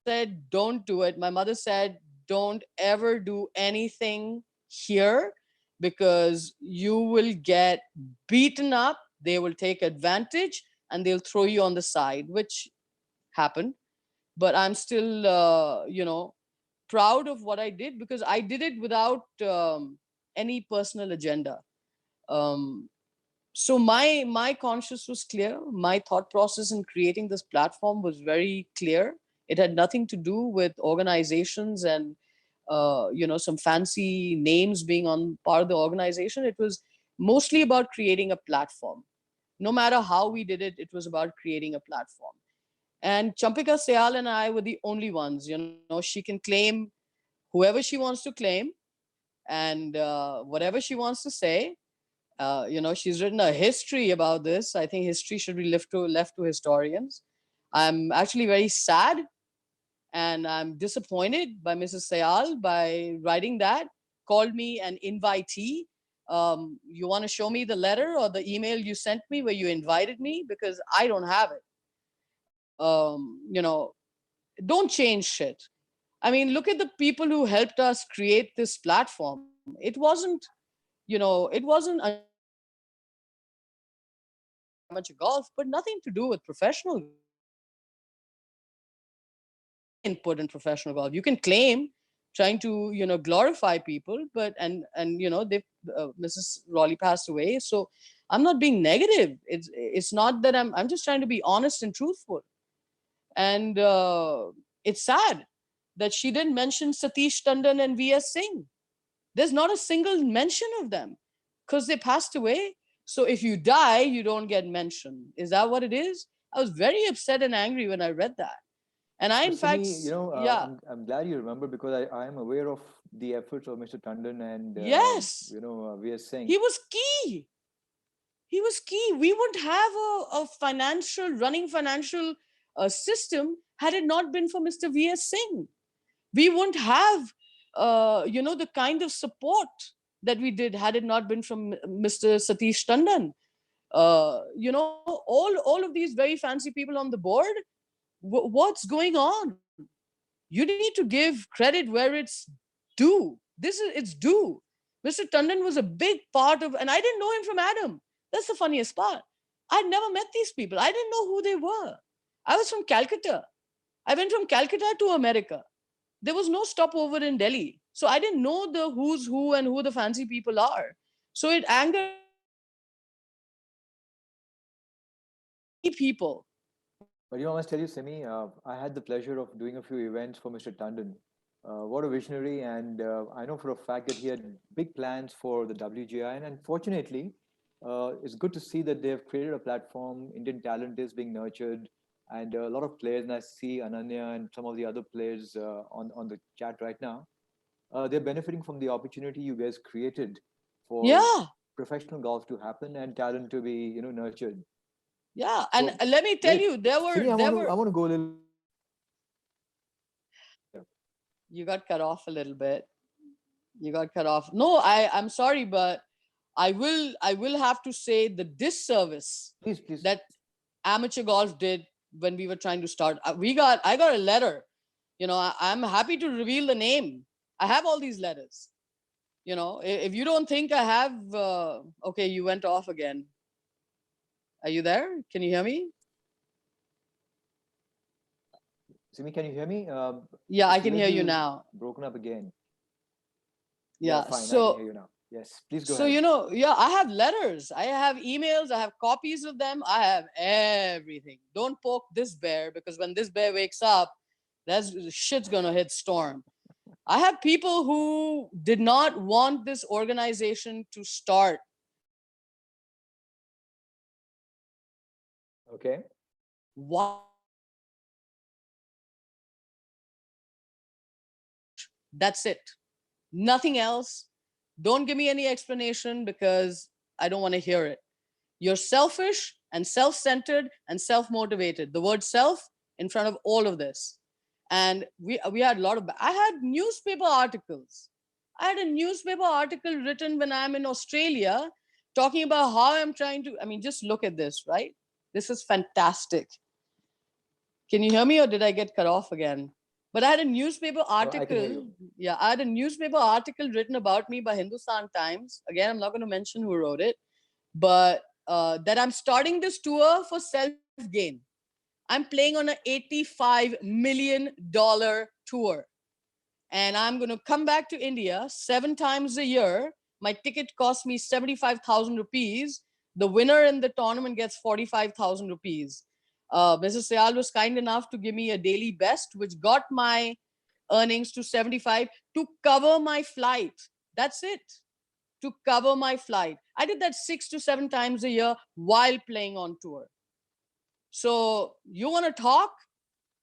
said, don't do it. My mother said, don't ever do anything here because you will get beaten up. They will take advantage and they'll throw you on the side, which happened. But I'm still, proud of what I did because I did it without any personal agenda. So my conscience was clear. My thought process in creating this platform was very clear. It had nothing to do with organizations and some fancy names being on part of the organization. It was mostly about creating a platform. No matter how we did it, it was about creating a platform. And Champika Sayal and I were the only ones. She can claim whoever she wants to claim and whatever she wants to say. She's written a history about this. I think history should be left to historians. I'm actually very sad and I'm disappointed by Mrs. Sayal by writing that. Called me an invitee. You want to show me the letter or the email you sent me where you invited me? Because I don't have it. Don't change shit. I mean, look at the people who helped us create this platform. It wasn't much golf, but nothing to do with professional input in professional golf. You can claim trying to glorify people, but and they Mrs. Raleigh passed away, so I'm not being negative. It's not that I'm just trying to be honest and truthful. And it's sad that she didn't mention Satish Tandon and V.S. Singh. There's not a single mention of them because they passed away. So if you die, you don't get mentioned. Is that what it is? I was very upset and angry when I read that. And I, in fact, yeah. I'm glad you remember because I am aware of the efforts of Mr. Tandon and yes, V.S. Singh. He was key. He was key. We wouldn't have a running financial system had it not been for Mr. V.S. Singh. We wouldn't have, the kind of support that we did had it not been from Mr. Satish Tandon. All of these very fancy people on the board. What's going on? You need to give credit where it's due. It's due. Mr. Tandon was a big part of, and I didn't know him from Adam. That's the funniest part. I'd never met these people. I didn't know who they were. I was from Calcutta. I went from Calcutta to America. There was no stopover in Delhi. So I didn't know the who's who and who the fancy people are. So it angered people. But I must tell you, Simi, I had the pleasure of doing a few events for Mr. Tandon. What a visionary. And I know for a fact that he had big plans for the WGI. And unfortunately, it's good to see that they've created a platform. Indian talent is being nurtured. And a lot of players, and I see Ananya and some of the other players on the chat right now, they're benefiting from the opportunity you guys created for professional golf to happen and talent to be nurtured. Yeah, and let me tell you, there were. I want to go a little. You got cut off a little bit. You got cut off. No, I'm sorry, but I will have to say the disservice Please. that amateur golf did when we were trying to start. I got a letter. You know, I'm happy to reveal the name. I have all these letters. You know, if you don't think I have, okay, you went off again. Are you there? Can you hear me? Simi, can you hear me? Yeah, I it's a can hear you little now. broken up again. Yeah. Fine. I So can hear you now. Yes, please go so ahead. you know, yeah, I have letters, I have emails, I have copies of them, I have everything. Don't poke this bear, because when this bear wakes up, that's shit's gonna hit storm. I have people who did not want this organization to start. Okay. Why? That's it. Nothing else. Don't give me any explanation, because I don't want to hear it. You're selfish and self-centered and self-motivated. The word self in front of all of this. And we had a lot of, I had newspaper articles. I had a newspaper article written when I'm in Australia talking about how I'm trying to, I mean, just look at this, right? This is fantastic. Can you hear me, or did I get cut off again? But I had a newspaper I can hear article. you. Yeah, I had a newspaper article written about me by Hindustan Times. Again, I'm not going to mention who wrote it, but that I'm starting this tour for self-gain. I'm playing on an $85 million tour. And I'm going to come back to India 7 times a year. My ticket costs me 75,000 rupees. The winner in the tournament gets 45,000 rupees. Mrs. Sayal was kind enough to give me a daily best, which got my earnings to 75 to cover my flight. That's it. To cover my flight. I did that 6 to 7 times a year while playing on tour. So you want to talk?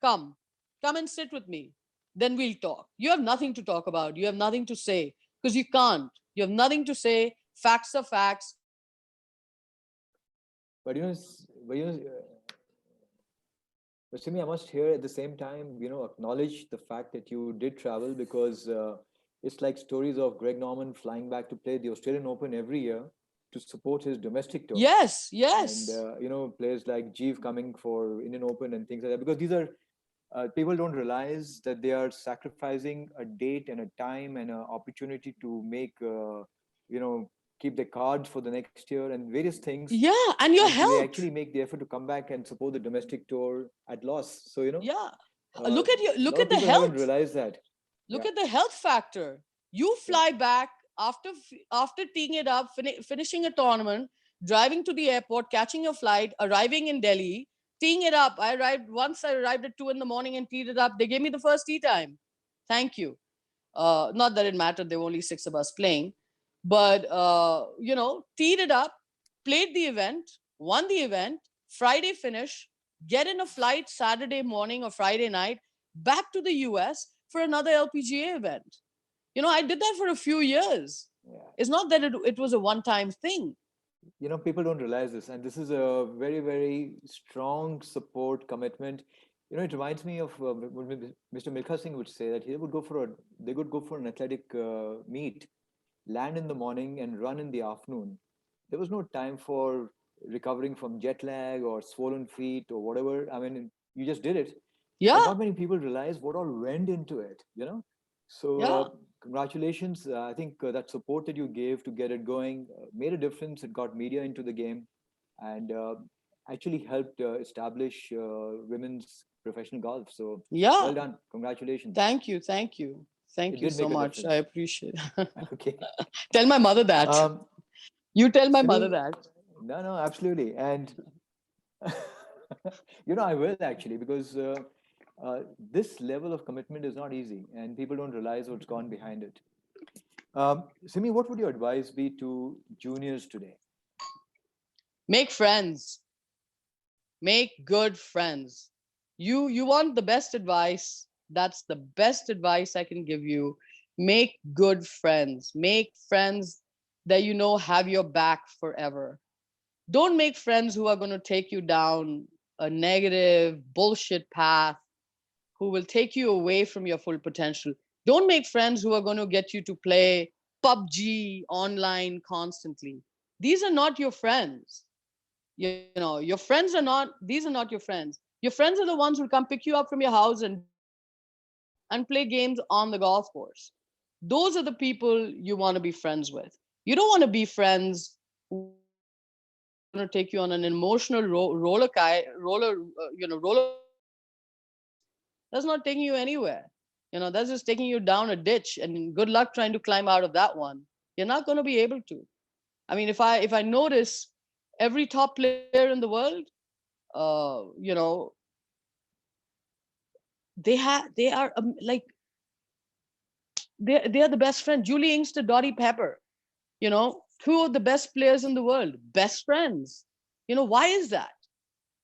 Come and sit with me. Then we'll talk. You have nothing to talk about. You have nothing to say, because you can't. You have nothing to say. Facts are facts. But but Simi, I must here at the same time, acknowledge the fact that you did travel, because it's like stories of Greg Norman flying back to play the Australian Open every year to support his domestic tour. Yes. And players like Jeev coming for Indian Open and things like that, because these are people don't realize that they are sacrificing a date and a time and an opportunity to make keep their cards for the next year and various things. Yeah, and your and they health. actually make the effort to come back and support the domestic tour at loss. So Yeah. look Look at the people health. haven't realized that. Look at the health factor. You fly back after teeing it up, finishing a tournament, driving to the airport, catching a flight, arriving in Delhi, teeing it up. I arrived at 2 in the morning and teed it up. They gave me the first tee time. Thank you. Not that it mattered. There were only 6 of us playing, but teed it up, played the event, won the event, Friday finish, get in a flight Saturday morning or Friday night back to the US for another LPGA event. I did that for a few years. Yeah. It's not that it was a one-time thing. People don't realize this, and this is a very, very strong support commitment. It reminds me of what Mr. Milkha Singh would say, that they would go for an athletic meet, land in the morning and run in the afternoon. There was no time for recovering from jet lag or swollen feet or whatever. I mean, you just did it. Yeah. But not many people realize what all went into it, So Yeah. Congratulations. I think that support that you gave to get it going made a difference. It got media into the game and actually helped establish women's professional golf. So Yeah. well done. Congratulations. Thank you so much. Difference. I appreciate it. Okay. Tell my mother that. You tell my mother that. No, absolutely. And I will actually, because this level of commitment is not easy and people don't realize what's gone behind it. Simi, what would your advice be to juniors today? Make friends. Make good friends. You want the best advice. That's the best advice I can give you. Make good friends. Make friends that have your back forever. Don't make friends who are going to take you down a negative bullshit path, who will take you away from your full potential. Don't make friends who are going to get you to play PUBG online constantly. These are not your friends. You know, your friends are not, these are not your friends. Your friends are the ones who come pick you up from your house and play games on the golf course. Those are the people you want to be friends with. You don't want to be friends who are going to take you on an emotional roller. That's not taking you anywhere. You know, that's just taking you down a ditch, and good luck trying to climb out of that one. You're not going to be able to. I mean, if I notice every top player in the world, you know, they are like they are the best friends. Julie Inkster, Dottie Pepper, you know, two of the best players in the world, best friends. You know, why is that?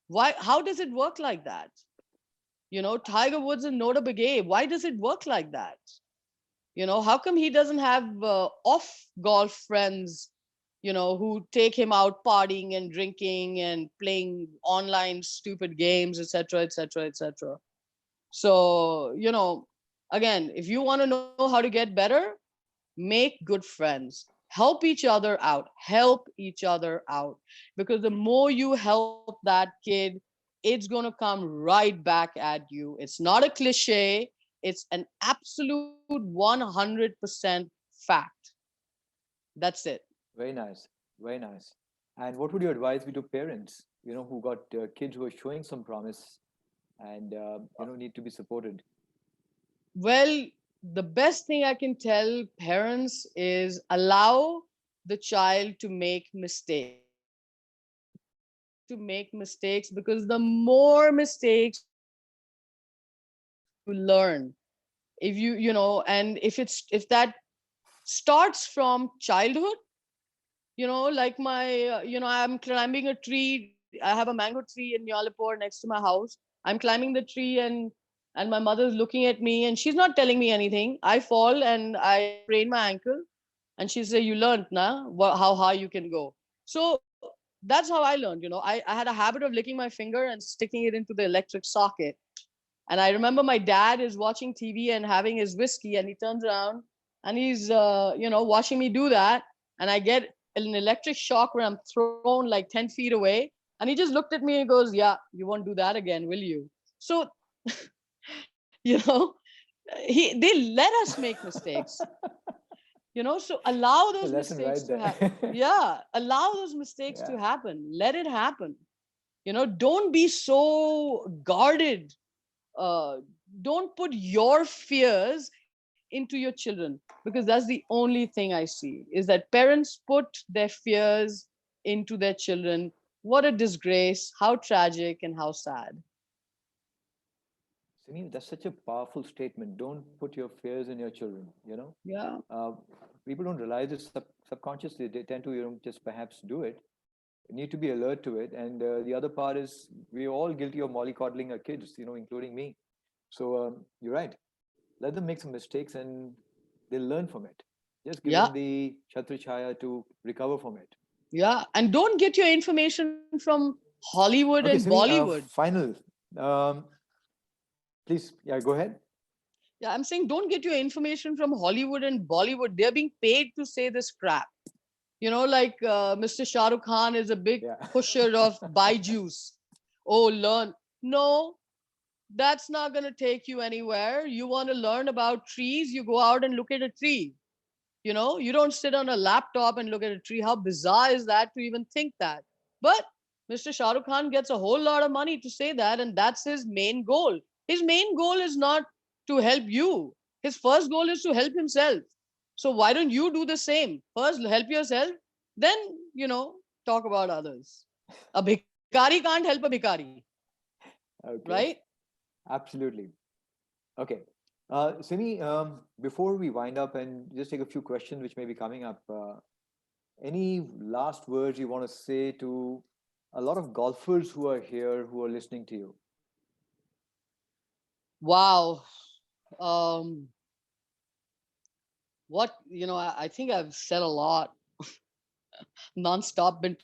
Why? How does it work like that? You know, Tiger Woods and Nota Begay. Why does it work like that? You know, how come he doesn't have off golf friends, you know, who take him out partying and drinking and playing online stupid games, etc., etc., etc. So, you know, again, if you want to know how to get better, make good friends. Help each other out. Help each other out. Because the more you help that kid, it's going to come right back at you. It's not a cliche, it's an absolute 100% fact. That's it. Very nice. Very nice. And what would your advice be to parents, who got kids who are showing some promise and, need to be supported? Well, the best thing I can tell parents is allow the child to make mistakes. To make mistakes, because the more mistakes you learn, if you know, and if that starts from childhood, like I'm climbing a tree. I have a mango tree in Yalapur next to my house. I'm climbing the tree, and my mother's looking at me, and she's not telling me anything. I fall and I sprain my ankle, and she say, "You learned, na, how high you can go." So that's how I learned. I had a habit of licking my finger and sticking it into the electric socket. And I remember my dad is watching TV and having his whiskey, and he turns around and he's, watching me do that. And I get an electric shock where I'm thrown like 10 feet away. And he just looked at me and goes, "Yeah, you won't do that again, will you?" So, you know, they let us make mistakes, so allow The those lesson mistakes right to there. happen. Yeah, allow those mistakes Yeah. to happen. Let it happen. Don't be so guarded. uh, don't put your fears into your children, because that's the only thing I see, is that parents put their fears into their children. What a disgrace, how tragic and how sad. Simi, that's such a powerful statement. Don't put your fears in your children, Yeah. People don't realize it subconsciously. They tend to, just perhaps do it. You need to be alert to it. And the other part is we're all guilty of mollycoddling our kids, including me. So you're right. Let them make some mistakes and they'll learn from it. Just give Yeah. them the Chhatri Chaya to recover from it. Yeah. And don't get your information from Hollywood and Okay, Simi, Bollywood. final. Um, please, yeah, go ahead. Yeah, I'm saying don't get your information from Hollywood and Bollywood. They're being paid to say this crap. Like Mr. Shah Rukh Khan is a big Yeah. pusher of buy juice. Oh, learn. No, that's not going to take you anywhere. You want to learn about trees, you go out and look at a tree. You don't sit on a laptop and look at a tree. How bizarre is that to even think that? But Mr. Shah Rukh Khan gets a whole lot of money to say that, and that's his main goal. His main goal is not to help you. His first goal is to help himself. So why don't you do the same? First, help yourself, then, talk about others. A bhikari can't help a bhikari, Okay, right? absolutely. Okay. Simi, before we wind up and just take a few questions which may be coming up, any last words you want to say to a lot of golfers who are here who are listening to you? Wow. Um, I think I've said a lot non-stop, been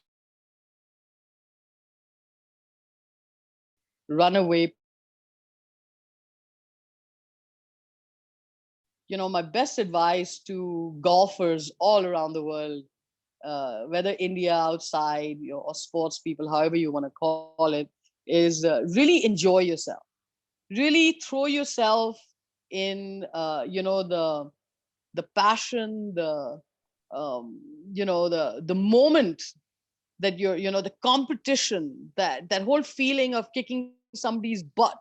runaway. my best advice to golfers all around the world, whether India, outside, or sports people, however you want to call it, is really enjoy yourself. Really throw yourself in, the passion, the moment that the competition, that whole feeling of kicking somebody's butt.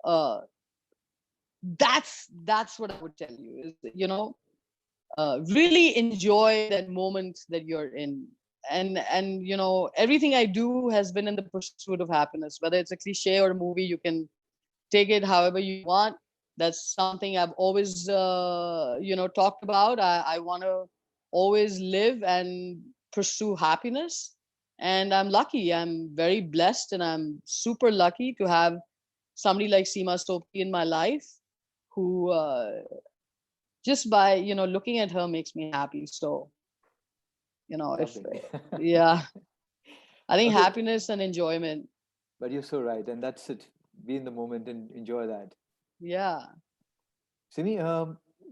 Uh, that's what I would tell you is, really enjoy that moment that you're in. And everything I do has been in the pursuit of happiness, whether it's a cliche or a movie. You can take it however you want. That's something I've always talked about. I want to always live and pursue happiness, and I'm lucky, I'm very blessed, and I'm super lucky to have somebody like Seema Sopti in my life, who just by looking at her makes me happy. So if Lovely. yeah, I think Okay, happiness and enjoyment. but you're so right, and that's it. Be in the moment and enjoy that. Yeah. Simi,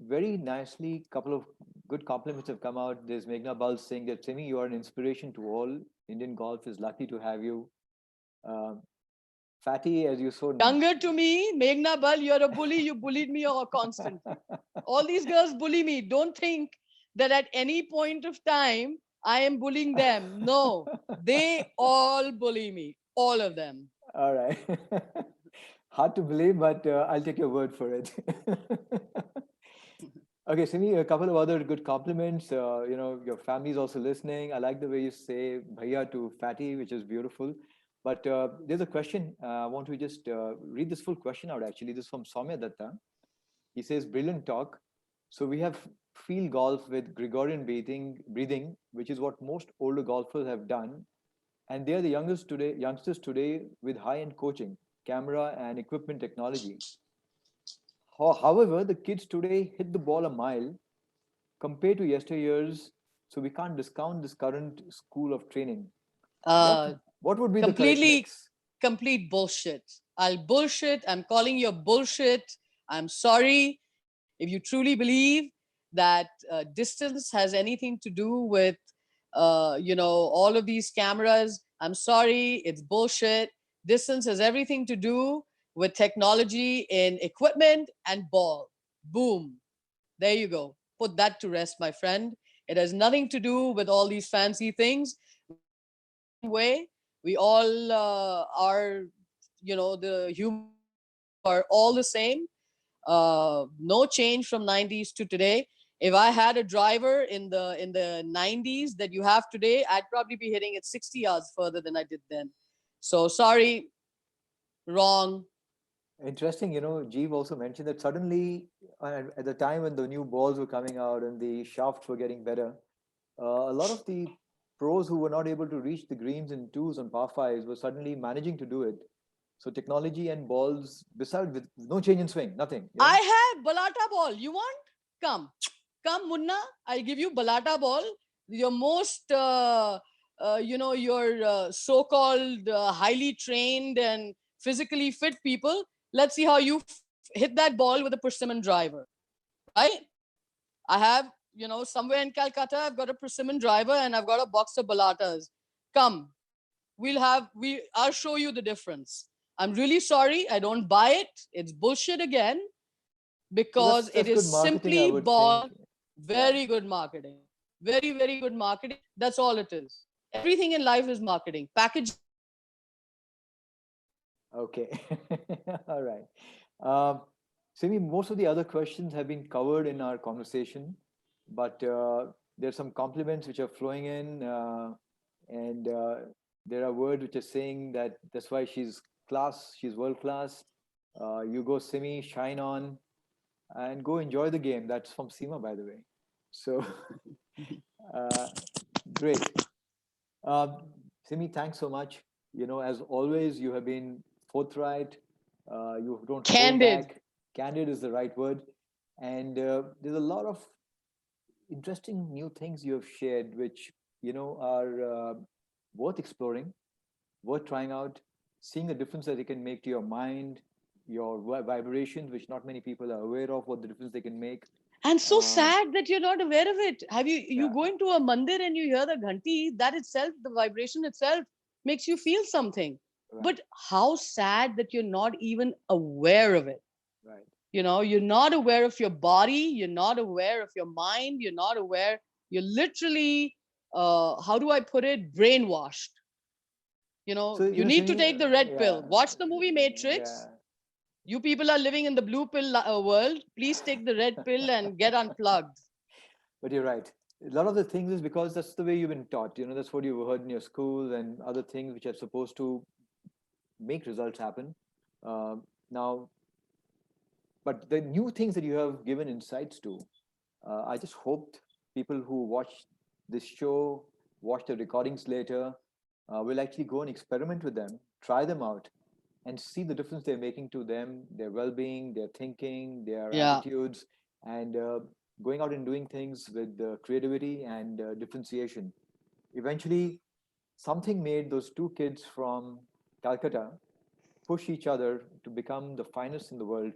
very nicely, couple of good compliments have come out. There's Meghna Bal saying that Simi, you are an inspiration to all. Indian golf is lucky to have you. Um, Fatty, as you so. Younger to me, Meghna Bal, you're a bully. You bullied me constantly. All these girls bully me. Don't think that at any point of time I am bullying them. No, they all bully me. All of them. All right. Hard to believe, but I'll take your word for it. Okay, Simi, a couple of other good compliments. Your family is also listening. I like the way you say bhaiya to Fatty, which is beautiful. But there's a question. I want to just read this full question out, actually. This is from Soumya Datta. He says, brilliant talk. So we have field golf with Gregorian breathing, which is what most older golfers have done. And they are the youngsters today with high-end coaching, camera and equipment technology. However, the kids today hit the ball a mile compared to yesteryears, so we can't discount this current school of training. Uh, What would be the correct completely, mix? complete bullshit. I'll bullshit. I'm calling you bullshit. I'm sorry. If you truly believe that distance has anything to do with, all of these cameras, I'm sorry. It's bullshit. Distance has everything to do with technology in equipment and ball. Boom. There you go. Put that to rest, my friend. It has nothing to do with all these fancy things. We all train the same way. We all are, the human beings are all the same. No change from 90s to today. If I had a driver in the 90s that you have today, I'd probably be hitting it 60 yards further than I did then. So sorry, wrong. Interesting, Jeev also mentioned that suddenly, at the time when the new balls were coming out and the shafts were getting better, a lot of the pros who were not able to reach the greens in twos on par fives were suddenly managing to do it. So technology and balls, besides with no change in swing, nothing. I have Balata ball. You want? Come, Munna. I'll give you Balata ball. Your most, your so-called highly trained and physically fit people. Let's see how you hit that ball with a persimmon driver, right? I have, somewhere in Calcutta, I've got a persimmon driver and I've got a box of Balatas. Come, I'll show you the difference. I'm really sorry. I don't buy it. It's bullshit again, So because it that's good is marketing, I simply would ball. think. Very good marketing. Very, very good marketing. That's all it is. Everything in life is marketing. Package. Okay. All right. Simi, most of the other questions have been covered in our conversation, but there's some compliments which are flowing in, and there are words which are saying that that's why she's class, she's world class. You go, Simi, shine on, and go enjoy the game. That's from Seema, by the way. So, uh, great. Simi, thanks so much. As always, you have been forthright. You don't hold Candid. back. Candid is the right word. And there's a lot of interesting new things you have shared, which are worth exploring, worth trying out, seeing the difference that they can make to your mind, your vibrations, which not many people are aware of, what the difference they can make. And so Um, sad that you're not aware of it. Have you Yeah. go into a mandir and you hear the ghanti, that itself, the vibration itself makes you feel something. Right. But how sad that you're not even aware of it. Right. You know, you're not aware of your body, you're not aware of your mind, you're not aware, you're literally, how do I put it, brainwashed. You know, So, you need to Simi, take the red pill. yeah, Watch the movie Matrix. yeah. You people are living in the blue pill world. Please take the red pill and get unplugged. But you're right. A lot of the things is because that's the way you've been taught. You know, that's what you've heard in your school and other things which are supposed to make results happen. Now, but the new things that you have given insights to, I just hoped people who watch this show, watch the recordings later, will actually go and experiment with them, try them out, and see the difference they're making to them, their well-being, their thinking, their Yeah. attitudes, and going out and doing things with creativity and differentiation. Eventually, something made those two kids from Calcutta push each other to become the finest in the world.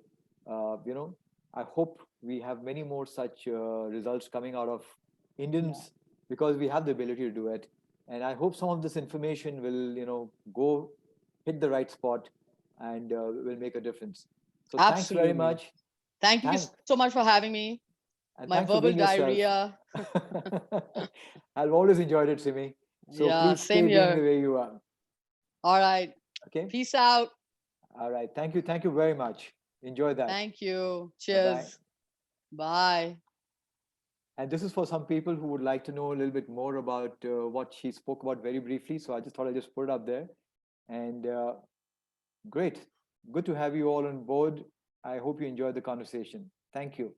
You know, I hope we have many more such results coming out of Indians because we have the ability to do it. And I hope some of this information will, you know, go hit the right spot and will make a difference. So thanks very Absolutely. much. Thank you so much for having me. And My thanks for verbal being yourself. diarrhea. I've always enjoyed it, Simi. So Yeah, please stay same being the here. way you are. All right. Okay. Peace out. All right. Thank you. Thank you very much. Enjoy that. Thank you. Bye-bye. Cheers. Bye. And this is for some people who would like to know a little bit more about what she spoke about very briefly. So I just thought I'd just put it up there. And great. Good to have you all on board. I hope you enjoyed the conversation. Thank you.